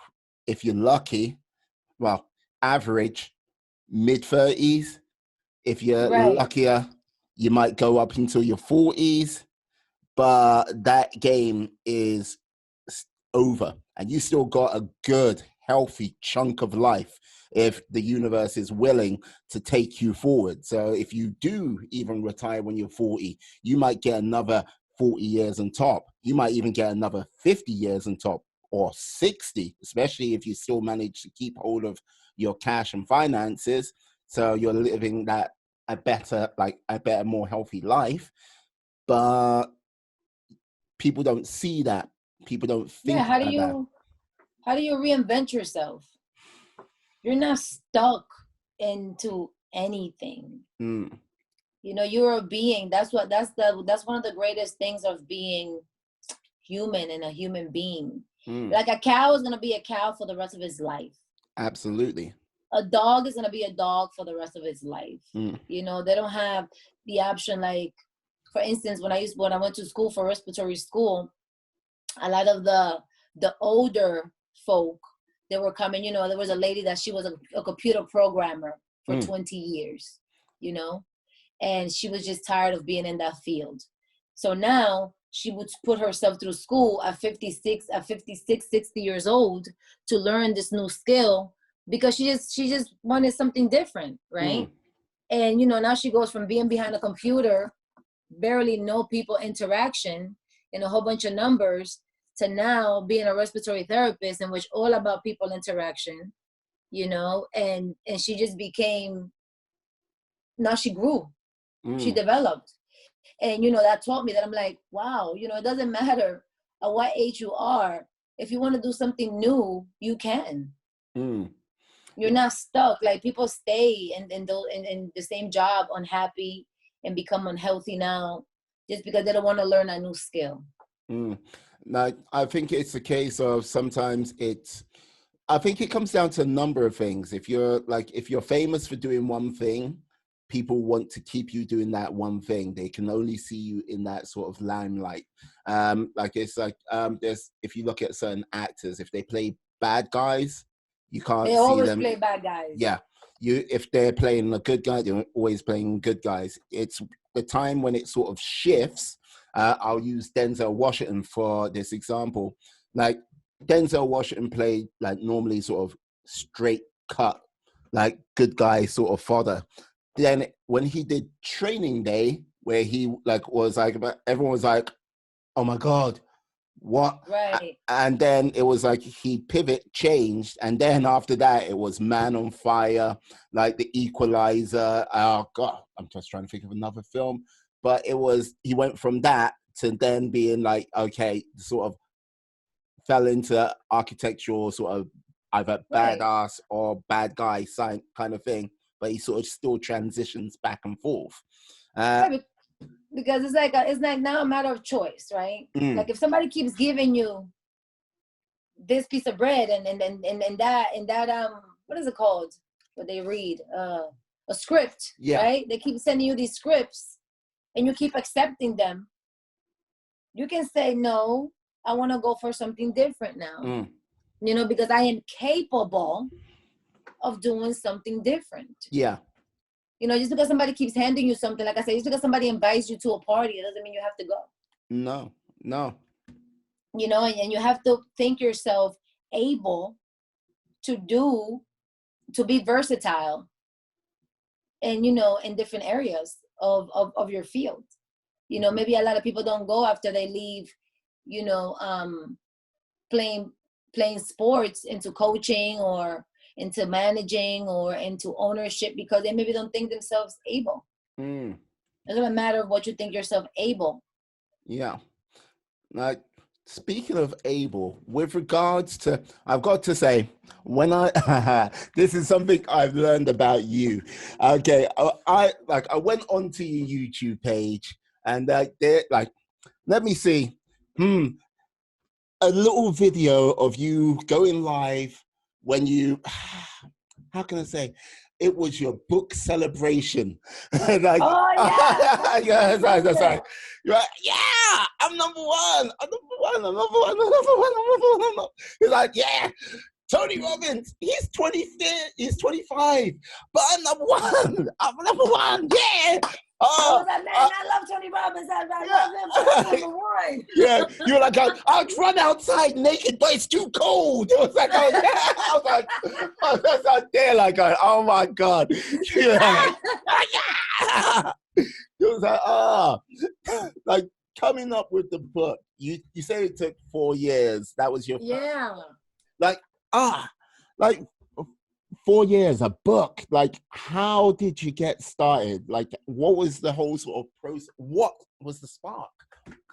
if you're lucky, well, average mid-30s. If you're Right. luckier, you might go up until your 40s, but that game is over and you still got a good, healthy chunk of life if the universe is willing to take you forward. So if you do even retire when you're 40, you might get another 40 years on top. You might even get another 50 years on top, or 60, especially if you still manage to keep hold of your cash and finances. So you're living that a better, more healthy life. But people don't see that. People don't Yeah. think about that. How do you reinvent yourself? You're not stuck into anything. You know, you're a being. That's one of the greatest things of being human and a human being. Like a cow is gonna be a cow for the rest of his life. Absolutely. A dog is gonna be a dog for the rest of his life. You know, they don't have the option. Like, for instance, when I went to school for respiratory school, a lot of the older folk, they were coming. You know, there was a lady that she was a computer programmer for 20 years. You know, and she was just tired of being in that field. So now she would put herself through school at 56, 60 years old to learn this new skill because she just wanted something different, right? And you know, now she goes from being behind a computer, barely no people interaction and a whole bunch of numbers, to now being a respiratory therapist, in which all about people interaction, you know, and she just became, now she grew, she developed. And you know, that taught me that I'm like, wow, you know, it doesn't matter at what age you are. If you want to do something new, you can. You're not stuck. Like, people stay in the same job unhappy and become unhealthy now just because they don't want to learn a new skill. Now, I think it's a case of sometimes I think it comes down to a number of things. If you're famous for doing one thing, people want to keep you doing that one thing. They can only see you in that sort of limelight. There's, if you look at certain actors, if they play bad guys, you can't They see always them. play bad guys. Yeah. If they're playing a good guy, they're always playing good guys. It's the time when it sort of shifts. I'll use Denzel Washington for this example. Like, Denzel Washington played like normally sort of straight cut, like good guy sort of fodder. Then when he did Training Day, where he like was like, everyone was like, oh my God, what? Right. And then it was like he changed, and then after that it was Man on Fire, like The Equalizer. Oh God, I'm just trying to think of another film, but he went from that to then being like, okay, sort of fell into architectural sort of either badass or bad guy sign kind of thing, but he sort of still transitions back and forth. Because it's like now a matter of choice, right? Like, if somebody keeps giving you this piece of bread and that what is it called? What they read? A script, right? They keep sending you these scripts and you keep accepting them. You can say, no, I want to go for something different now. You know, because I am capable of doing something different. Yeah. You know, just because somebody keeps handing you something, like I said, just because somebody invites you to a party, it doesn't mean you have to go. No. You know, and you have to think yourself able to be versatile and, in different areas of your field. Maybe a lot of people don't go after they leave, playing sports into coaching or into managing or into ownership because they maybe don't think themselves able. It doesn't matter what you think yourself able. Yeah. Like, speaking of able, with regards to, I've got to say, when this is something I've learned about you. Okay, I went onto your YouTube page and let me see, a little video of you going live when you, how can I say, it was your book celebration. Like, oh yeah, that's right. You're like, yeah, I'm number one. I'm number one. I'm number one. I'm number one. I'm number one. I'm number one. You're like, yeah, Tony Robbins, he's 25, but I'm number one. I'm number one. Yeah. I was like, man, I love Tony Robbins. I love him. Number one. Yeah, you were like, I'll run outside naked, but it's too cold. It was like, I was out there like, oh my God. It was like, like coming up with the book. You say it took 4 years. That was your first. Like 4 years, a book. Like, how did you get started? Like, what was the whole sort of process? What was the spark?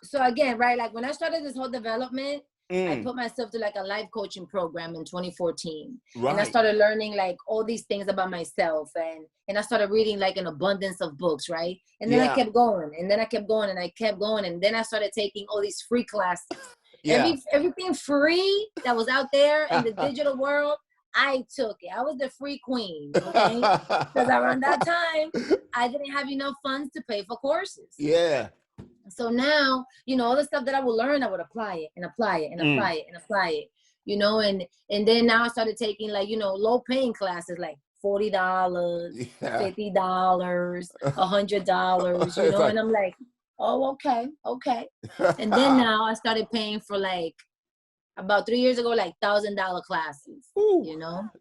So again, right, like when I started this whole development, I put myself to like a life coaching program in 2014. Right. And I started learning like all these things about myself and I started reading like an abundance of books, right? And then I kept going and then I kept going and I kept going. And then I started taking all these free classes. Everything free that was out there in the digital world, I took it. I was the free queen, okay? Because around that time, I didn't have enough funds to pay for courses. Yeah. So now, all the stuff that I would learn, I would apply it and apply it and apply it and apply it, and then now I started taking like, low paying classes like $40, $50, $100, and I'm like, oh, okay. And then now I started paying for like, about 3 years ago, like $1,000 classes,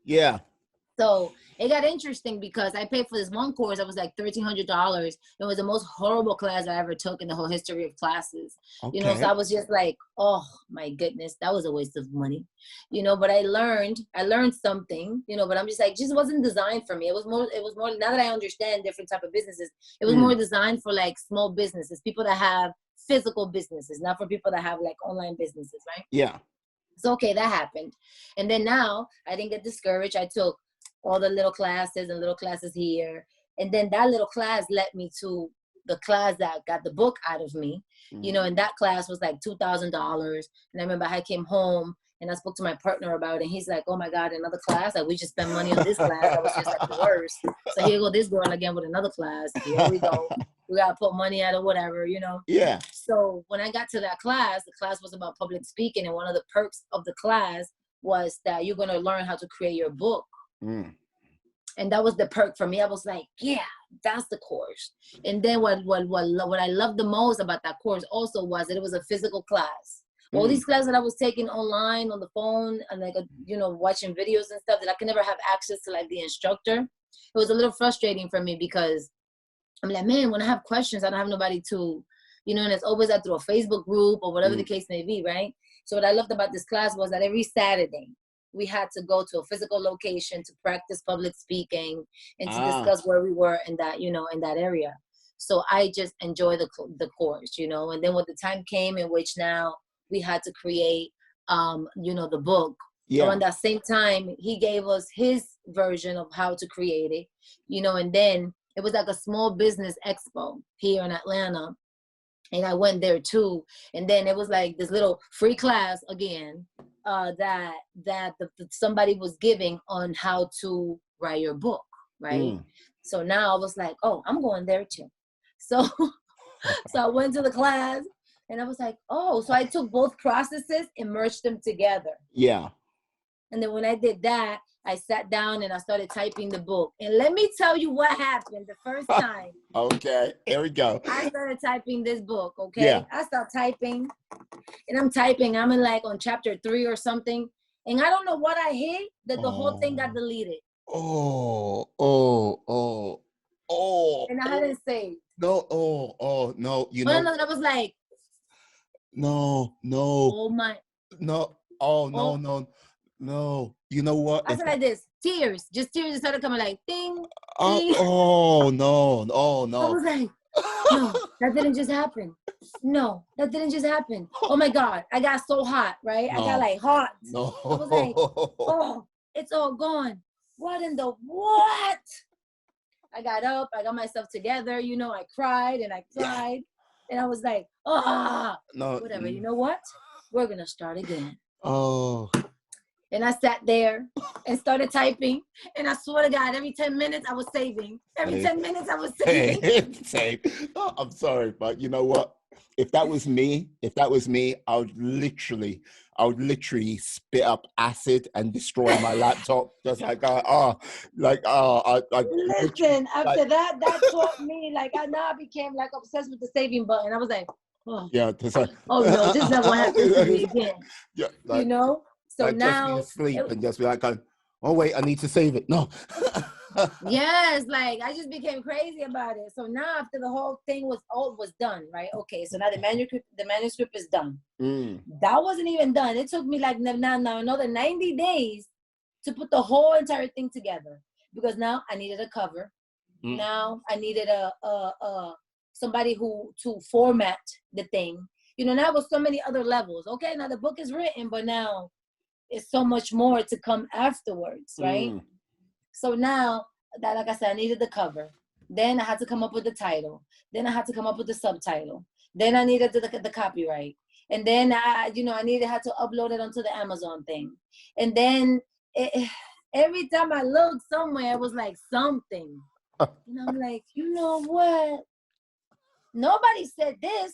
Yeah. So it got interesting because I paid for this one course that was like $1,300. It was the most horrible class I ever took in the whole history of classes. Okay. So I was just like, oh my goodness, that was a waste of money. But I learned something, but I'm just like, just wasn't designed for me. It was more, now that I understand different type of businesses, it was more designed for like small businesses, people that have physical businesses, not for people that have like online businesses, right? Yeah. So, okay, that happened. And then now I didn't get discouraged. I took all the little classes here. And then that little class led me to the class that got the book out of me, and that class was like $2,000. And I remember I came home and I spoke to my partner about it. And he's like, oh my God, another class? Like, we just spent money on this class. That was just like the worst. So here go this girl again with another class. Here we go. We got to put money out or whatever, Yeah. So when I got to that class, the class was about public speaking. And one of the perks of the class was that you're going to learn how to create your book. And that was the perk for me. I was like, yeah, that's the course. And then what I loved the most about that course also was that it was a physical class. All these classes that I was taking online on the phone and like, watching videos and stuff that I could never have access to like the instructor. It was a little frustrating for me because I'm like, man, when I have questions, I don't have nobody to, and it's always out through a Facebook group or whatever the case may be, right? So what I loved about this class was that every Saturday we had to go to a physical location to practice public speaking and to discuss where we were in that, in that area. So I just enjoyed the course, and then when the time came in which now we had to create, the book. Yeah. Around that same time, he gave us his version of how to create it, and then it was like a small business expo here in Atlanta. And I went there too. And then it was like this little free class again, that somebody was giving on how to write your book, right? So now I was like, oh, I'm going there too. So I went to the class and I was like, oh, so I took both processes and merged them together. Yeah. And then when I did that, I sat down and I started typing the book. And let me tell you what happened the first time. Okay, here we go. I started typing this book, okay? Yeah. I start typing, and I'm in like on chapter 3 or something. And I don't know what I hit that the whole thing got Oh. deleted. And I hadn't saved. No, you But know, no, that was like, no, oh my, no, oh. no. You know what? I said like this, tears started coming like ding, ding. No, I was like, no, that didn't just happen. No, that didn't just happen. Oh my God, I got so hot, right? I got no, like hot. no. I was like, oh, it's all gone. What in the what? I got up, I got myself together, you know, I cried and I Yeah. cried. And I was like, No. whatever, you know what? We're gonna start again. Oh. And I sat there and started typing. And I swear to God, every 10 minutes I was saving. Every 10 minutes I was saving. Same. Oh, I'm sorry, but you know what? If that was me, I would literally spit up acid and destroy my laptop. Just like, Listen, after like, that taught me, like, I became like obsessed with the saving button. I was like, oh, yeah, just like, oh no, this is not gonna happen to me again. yeah, You know? So like just be now, asleep and just be like, oh wait, I need to save it. No. yes, like I just became crazy about it. So now after the whole thing was done, right? Okay, so now the manuscript is done. That wasn't even done. It took me like now another 90 days to put the whole entire thing together, because now I needed a cover. Now I needed a somebody who to format the thing. You know, now with so many other levels. Okay, now the book is written, but now it's so much more to come afterwards, right? So now that, like I said, I needed the cover. Then I had to come up with the title. Then I had to come up with the subtitle. Then I needed the copyright. And then had to upload it onto the Amazon thing. And then every time I looked somewhere, it was like something. And I'm like, you know what? Nobody said this.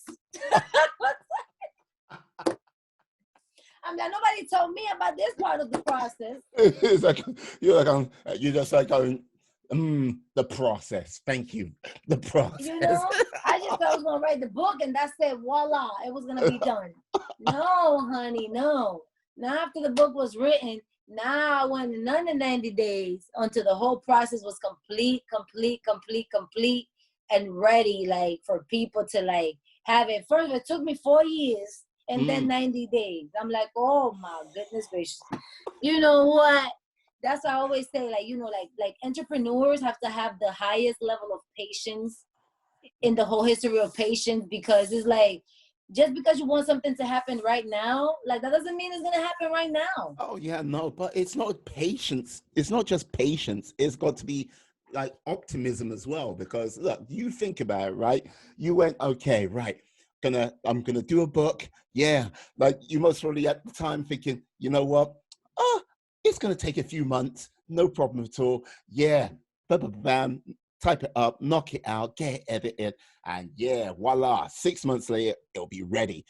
I'm like, nobody told me about this part of the process. It's like you're just like going, the process. Thank you, the process. You know, I just thought I was gonna write the book, and that's it. Voila, it was gonna be done. No, honey, no. Now after the book was written, now I went another 90 days until the whole process was complete, and ready, like for people to like have it. First, it took me 4 years. And then 90 days. I'm like, oh my goodness gracious. You know what? That's what I always say, like, you know, like entrepreneurs have to have the highest level of patience in the whole history of patience, because it's like, just because you want something to happen right now, like that doesn't mean it's gonna happen right now. Oh yeah, no, but it's not patience. It's not just patience. It's got to be like optimism as well. Because look, you think about it, right? You went, okay, right. I'm gonna do a book. Yeah, like you most probably at the time thinking, you know what? It's gonna take a few months, no problem at all. Yeah, bam, type it up, knock it out, get it edited, and yeah, voila! 6 months later, it'll be ready.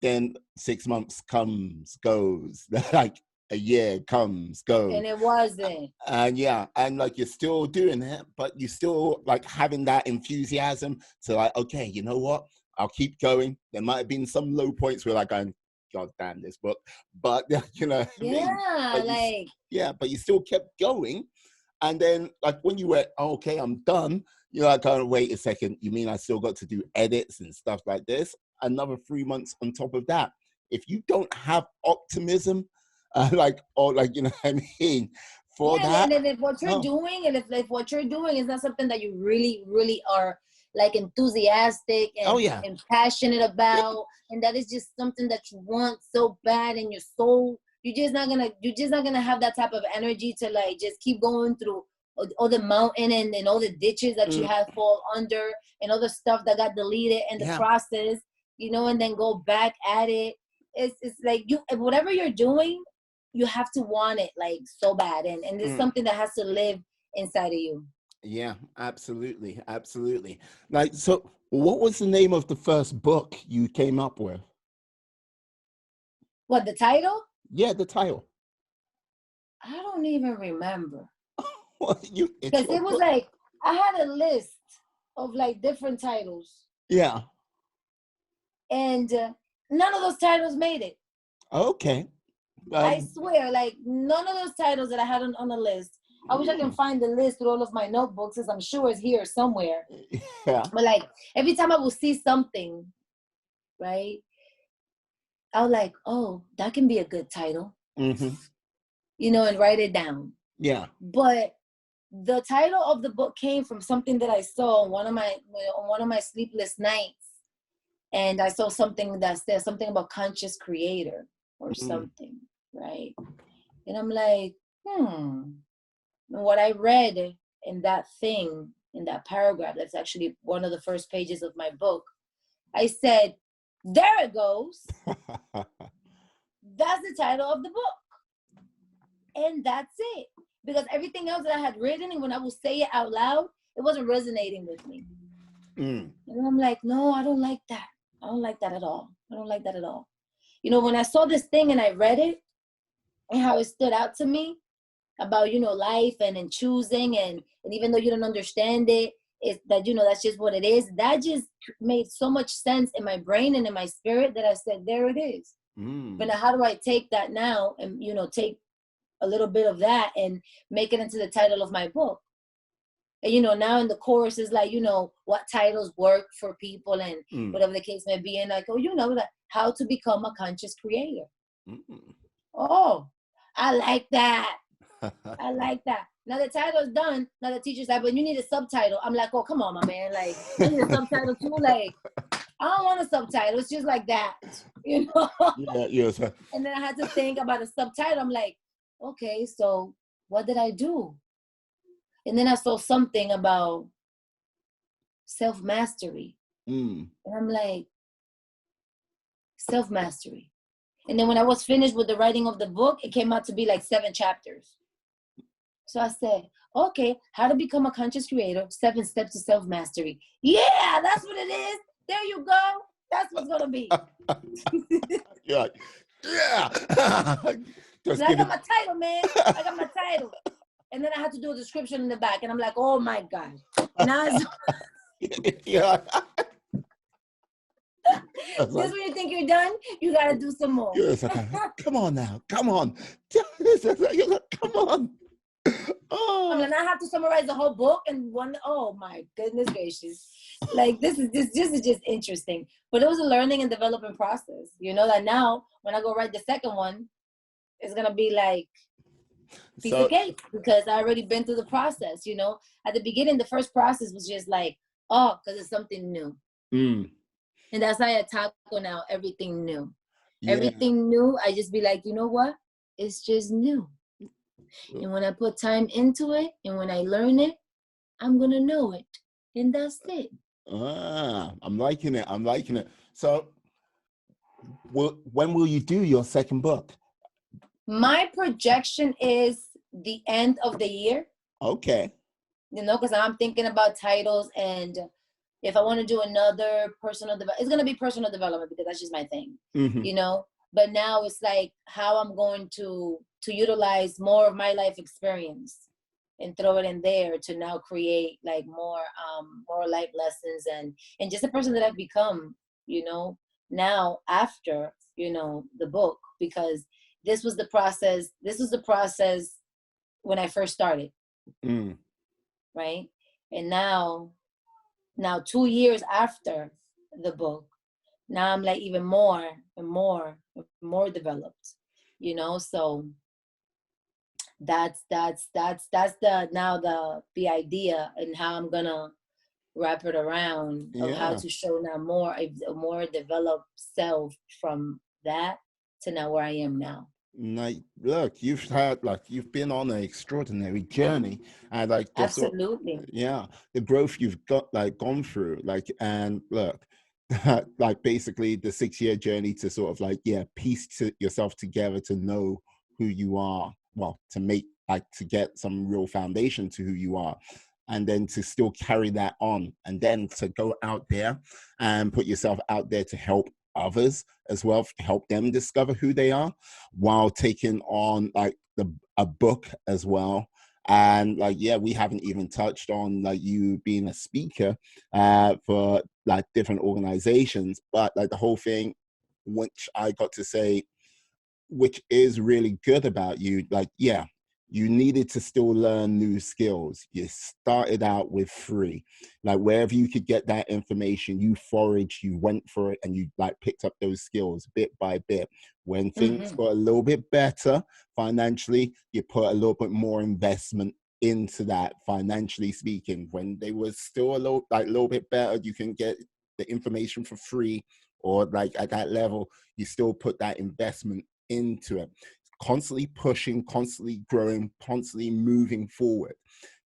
Then 6 months comes, goes, like a year comes, goes, and it wasn't. And yeah, and like you're still doing it, but you still like having that enthusiasm to like, okay, you know what? I'll keep going. There might have been some low points where like going, God damn this book, but you know what I mean? But you still kept going. And then like when you went, oh, okay, I'm done. You're like, oh, wait a second. You mean I still got to do edits and stuff like this? Another 3 months on top of that. If you don't have optimism, you know what I mean? For that. And if what you're doing, and if what you're doing is not something that you really, really are like enthusiastic and passionate about, and that is just something that you want so bad in your soul, you're just not gonna have that type of energy to like just keep going through all the mountain and all the ditches that you have fall under, and all the stuff that got deleted in the process, you know, and then go back at it. It's like whatever you're doing, you have to want it like so bad, and it's something that has to live inside of you. Yeah, absolutely. Like, so what was the name of the first book you came up with? What, the title? Yeah, the title. I don't even remember. Because it was like I had a list of like different titles. Yeah. And none of those titles made it. Okay. I swear, like none of those titles that I had on the list. I wish I can find the list with all of my notebooks, as I'm sure it's here somewhere. Yeah. But like every time I will see something, right, I was like, oh, that can be a good title, you know, and write it down. Yeah. But the title of the book came from something that I saw on one of my sleepless nights, and I saw something that said something about conscious creator or something, right? And I'm like, And what I read in that thing, in that paragraph, that's actually one of the first pages of my book, I said, there it goes. That's the title of the book. And that's it. Because everything else that I had written, and when I would say it out loud, it wasn't resonating with me. And I'm like, no, I don't like that. I don't like that at all. I don't like that at all. You know, when I saw this thing and I read it and how it stood out to me about, you know, life and choosing, and even though you don't understand it, it's that, you know, that's just what it is. That just made so much sense in my brain and in my spirit that I said, there it is. But now how do I take that now and, you know, take a little bit of that and make it into the title of my book? And, you know, now in the chorus is like, you know, what titles work for people and whatever the case may be. And like, oh, you know, like how to become a conscious creator. Oh, I like that. I like that. Now the title is done. Now the teacher's like, but you need a subtitle. I'm like, oh, come on, my man. Like, I need a subtitle too. Like, I don't want a subtitle. It's just like that, you know? Yeah, yes. And then I had to think about a subtitle. I'm like, okay, so what did I do? And then I saw something about self-mastery. And I'm like, self-mastery. And then when I was finished with the writing of the book, it came out to be like 7 chapters. So I said, okay, how to become a conscious creator, 7 steps to self-mastery. Yeah, that's what it is. There you go. That's what's going to be. Yeah. And I got my title, man. I got my title. And then I had to do a description in the back. And I'm like, oh, my God. Now it's... Yeah. This when you think you're done, you got to do some more. Come on now. Come on. Come on. Oh. I mean, I have to summarize the whole book in one. Oh, my goodness gracious. Like, this is just interesting. But it was a learning and developing process. You know, that now when I go write the second one, it's going to be like piece of cake because I already been through the process, you know. At the beginning, the first process was just like, oh, because it's something new. And that's how I tackle now everything new. Yeah. Everything new, I just be like, you know what? It's just new. And when I put time into it and when I learn it, I'm going to know it. And that's it. I'm liking it. I'm liking it. So when will you do your second book? My projection is the end of the year. Okay. You know, because I'm thinking about titles, and if I want to do another personal development, it's going to be personal development because that's just my thing, you know. But now it's like how I'm going to utilize more of my life experience and throw it in there to now create like more life lessons and just a person that I've become, you know, now after, you know, the book, because this was the process when I first started. Right. And now 2 years after the book, now I'm like even more and more developed, you know. So that's the idea and how I'm gonna wrap it around of how to show now a more developed self from that to now where I am now. Like, look, you've been on an extraordinary journey, and like absolutely, the growth you've got gone through, and look, like basically the 6-year journey to sort of piece yourself together to know who you are, well, to make to get some real foundation to who you are, and then to still carry that on, and then to go out there and put yourself out there to help others as well, to help them discover who they are, while taking on a book as well. And we haven't even touched on you being a speaker for different organizations, but the whole thing, which I got to say which is really good about you. Like, yeah, you needed to still learn new skills. You started out with free. Like, wherever you could get that information, you foraged, you went for it, and you like picked up those skills bit by bit. When things got a little bit better financially, you put a little bit more investment into that, financially speaking. When they were still a little bit better, you can get the information for free, or like at that level, you still put that investment into it, constantly pushing, constantly growing, constantly moving forward.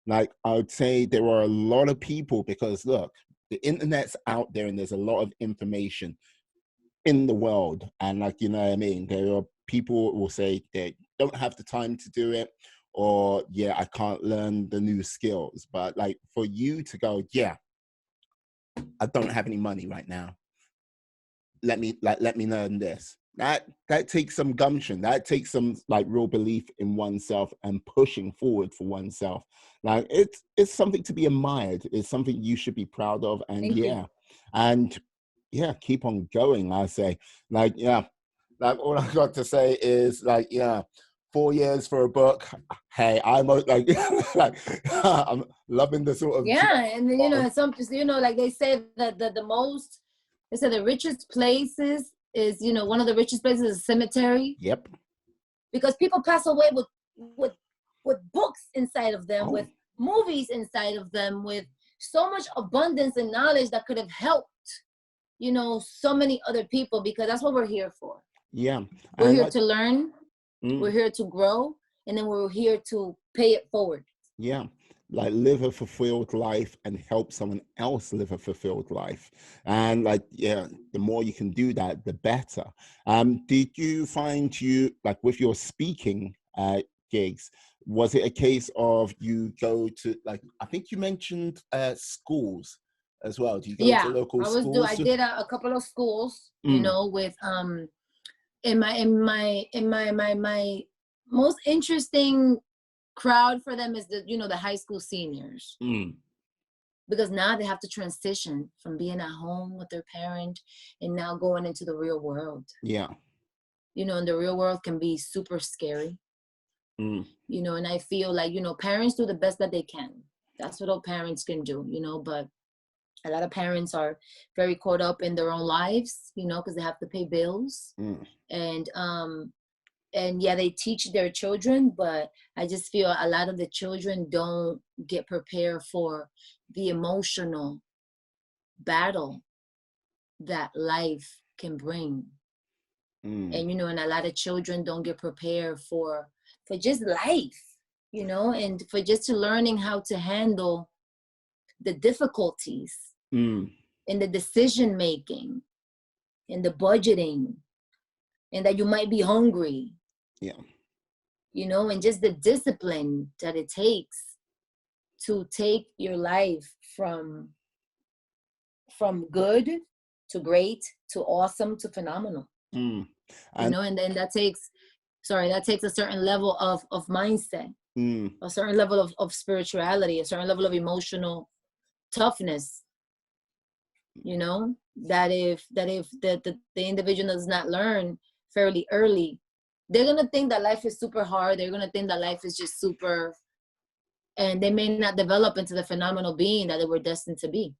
Like, I would say there are a lot of people, because look, the internet's out there and there's a lot of information in the world. And like, you know what I mean? There are people who will say they don't have the time to do it, or yeah, I can't learn the new skills. But like, for you to go, yeah, I don't have any money right now, let me learn this. That takes some gumption. That takes some like real belief in oneself and pushing forward for oneself. Like, it's something to be admired. It's something you should be proud of. And Thank you. and yeah, keep on going, I say. Like, yeah, like all I got to say is like, yeah, 4 years for a book. Hey, I'm like, like I'm loving the sort of And you know, some, you know, like they say that the most, they say the richest places is, you know, one of the richest places is a cemetery. Yep. Because people pass away with books inside of them, with movies inside of them, with so much abundance and knowledge that could have helped, you know, so many other people, because that's what we're here for. Yeah. We're here to learn, we're here to grow, and then we're here to pay it forward. Yeah. Like, live a fulfilled life and help someone else live a fulfilled life. And like, yeah, the more you can do that, the better. Did you find you, like with your speaking gigs, was it a case of you go to, like, I think you mentioned schools as well. Do you go to local schools? I did a couple of schools, you know, with in my most interesting crowd for them is the, you know, the high school seniors. Because now they have to transition from being at home with their parent and now going into the real world. Yeah. You know, and the real world can be super scary. You know, and I feel like, you know, parents do the best that they can. That's what all parents can do, you know, but a lot of parents are very caught up in their own lives, you know, because they have to pay bills. And yeah, they teach their children, but I just feel a lot of the children don't get prepared for the emotional battle that life can bring. And, you know, and a lot of children don't get prepared for just life, you know, and for just learning how to handle the difficulties in the decision making, in the budgeting, and that you might be hungry. Yeah. You know, and just the discipline that it takes to take your life from good to great to awesome to phenomenal. You know, and then that takes a certain level of mindset, a certain level of spirituality, a certain level of emotional toughness. You know, that if the individual does not learn fairly early, they're going to think that life is super hard. They're going to think that life is just super, and they may not develop into the phenomenal being that they were destined to be.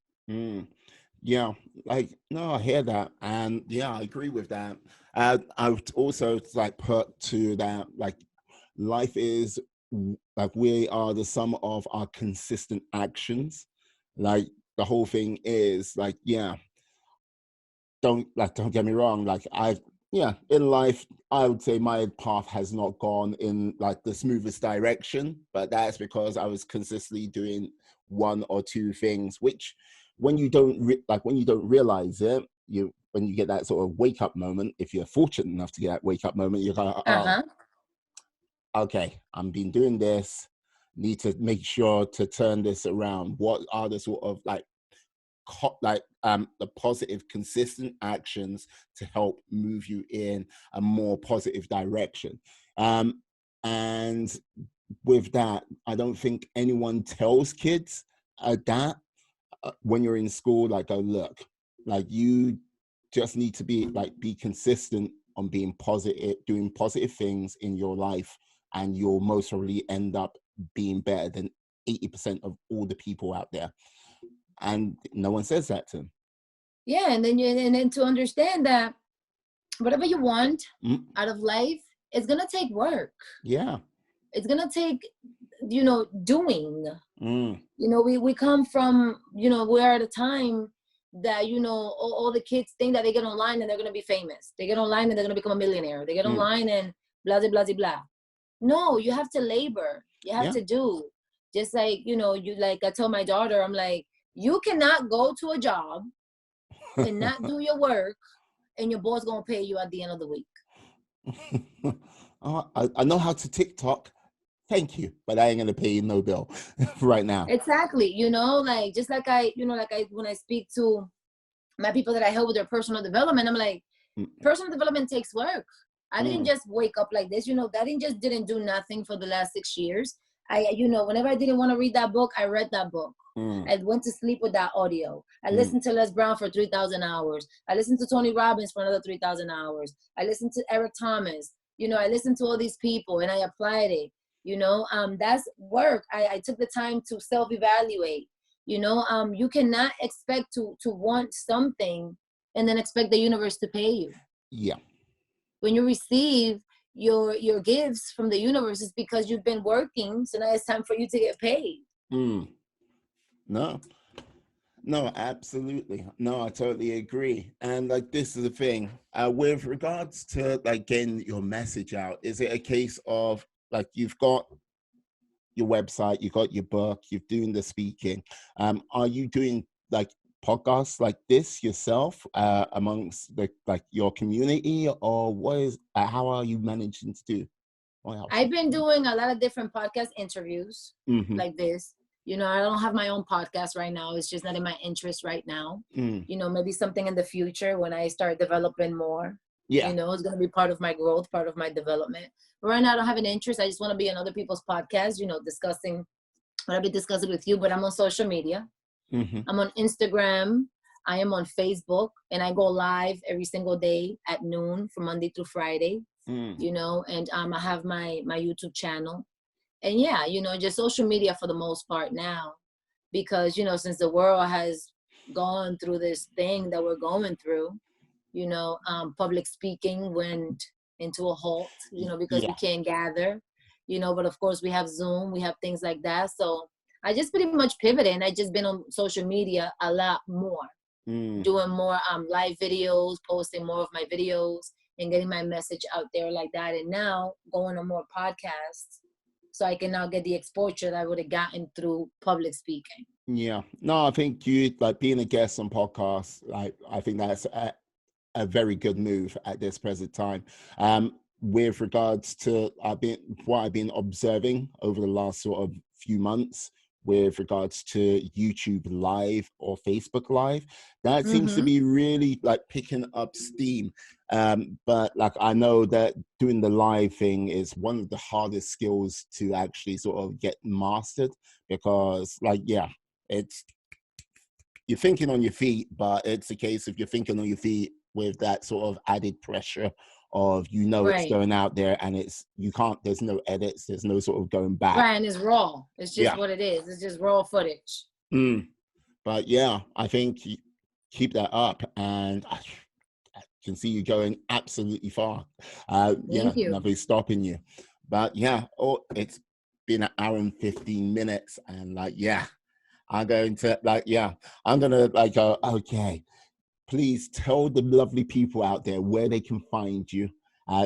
Yeah, like, no, I hear that. And yeah, I agree with that. I would also like put to that, like, life is like, we are the sum of our consistent actions. Like, the whole thing is like, yeah, don't get me wrong. Like, in life, I would say my path has not gone in like the smoothest direction, but that's because I was consistently doing one or two things, which when you don't realize it, when you get that sort of wake up moment, if you're fortunate enough to get that wake up moment, you're like, oh, okay, I've been doing this, need to make sure to turn this around. What are the sort of the positive, consistent actions to help move you in a more positive direction? And with that, I don't think anyone tells kids that when you're in school, like, go, look, like, you just need to be consistent on being positive, doing positive things in your life, and you'll most probably end up being better than 80% of all the people out there. And no one says that to them. Yeah, and then to understand that whatever you want out of life, it's gonna take work. Yeah. It's gonna take, doing. We come from, we're at a time that, all the kids think that they get online and they're gonna be famous. They get online and they're gonna become a millionaire. They get online and blah, blah, blah, blah. No, you have to labor. You have to do. Just like, I tell my daughter, I'm like, you cannot go to a job and not do your work, and your boss gonna pay you at the end of the week. I know how to TikTok. Thank you, but I ain't gonna pay you no bill right now. Exactly. Just like when I speak to my people that I help with their personal development, I'm like, personal development takes work. I didn't just wake up like this. That didn't do nothing for the last 6 years. Whenever I didn't want to read that book, I read that book. I went to sleep with that audio. I listened to Les Brown for 3,000 hours. I listened to Tony Robbins for another 3,000 hours. I listened to Eric Thomas. I listened to all these people and I applied it. That's work. I took the time to self-evaluate. You cannot expect to want something and then expect the universe to pay you. Yeah. When you receive your gifts from the universe, it's because you've been working. So now it's time for you to get paid. No, absolutely. No, I totally agree. And this is the thing, with regards to getting your message out, is it a case of you've got your website, you've got your book, you're doing the speaking. Are you doing podcasts like this yourself amongst your community, or how are you managing to do? I've been doing a lot of different podcast interviews like this. I don't have my own podcast right now. It's just not in my interest right now. Maybe something in the future when I start developing more. Yeah. It's going to be part of my growth, part of my development. But right now I don't have an interest. I just want to be on other people's podcasts, discussing what I've been discussing with you, but I'm on social media. I'm on Instagram. I am on Facebook, and I go live every single day at noon from Monday through Friday, and I have my YouTube channel. And yeah, just social media for the most part now, because, since the world has gone through this thing that we're going through, public speaking went into a halt, because we can't gather, but of course we have Zoom, we have things like that. So I just pretty much pivoted, and I just been on social media a lot more, doing more live videos, posting more of my videos and getting my message out there like that. And now going on more podcasts, so I can now get the exposure that I would have gotten through public speaking. Yeah. No, I think you being a guest on podcasts, I think that's a very good move at this present time. With regards to what I've been observing over the last sort of few months, with regards to YouTube Live or Facebook Live, that seems to be really picking up steam. But I know that doing the live thing is one of the hardest skills to actually sort of get mastered, because it's, you're thinking on your feet, but it's a case of you're thinking on your feet with that sort of added pressure of, it's going out there, and there's no edits, there's no sort of going back. Right, and it's raw. It's just what it is. It's just raw footage. But yeah, I think you keep that up, and I can see you going absolutely far. Thank you. Nobody's stopping you. But it's been 1 hour and 15 minutes, and I'm going to go, okay, please tell the lovely people out there where they can find you.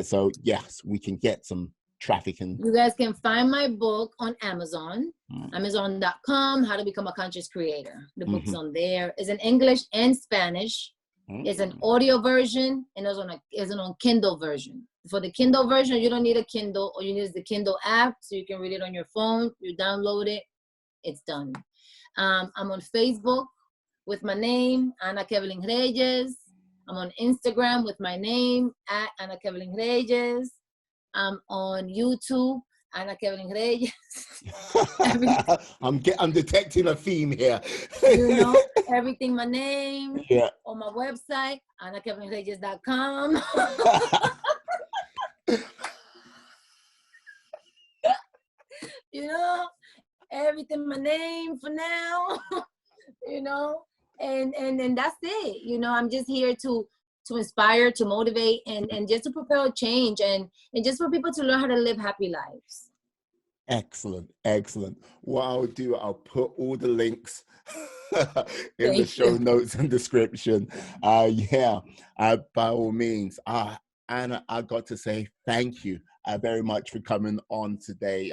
So yes, we can get some traffic. And you guys can find my book on Amazon, Amazon.com, How to Become a Conscious Creator. The book's on there. It's in English and Spanish. It's an audio version, and it's on Kindle version. For the Kindle version, you don't need a Kindle. All you need is the Kindle app, so you can read it on your phone. You download it, it's done. I'm on Facebook with my name, Ana Kevelin Reyes. I'm on Instagram with my name, at Ana Kevelin Reyes. I'm on YouTube, Ana Kevelin Reyes. I'm detecting a theme here. Everything my name. On my website, anakevelinreyes.com. You know, everything my name for now. You know, and that's it. You know, I'm just here to inspire, to motivate, and just to propel change, and just for people to learn how to live happy lives. Excellent, excellent. What I'll do, I'll put all the links in the Thank show you. notes and description. Yeah, by all means. Anna, I got to say thank you very much for coming on today.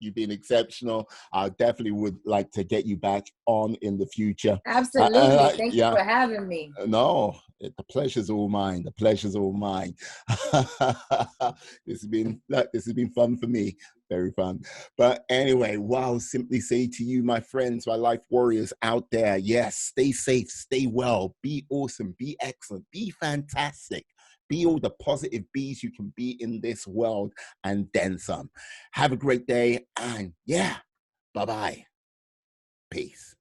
You've been exceptional. I definitely would like to get you back on in the future. Absolutely. Thank you Yeah, for having me. no, the pleasure's all mine. The pleasure's all mine. This has been fun for me. Very fun. But anyway, what I'll simply say to you, my friends, my life warriors out there, yes, stay safe, stay well, be awesome, be excellent, be fantastic. Be all the positive bees you can be in this world and then some. Have a great day. And yeah, bye-bye. Peace.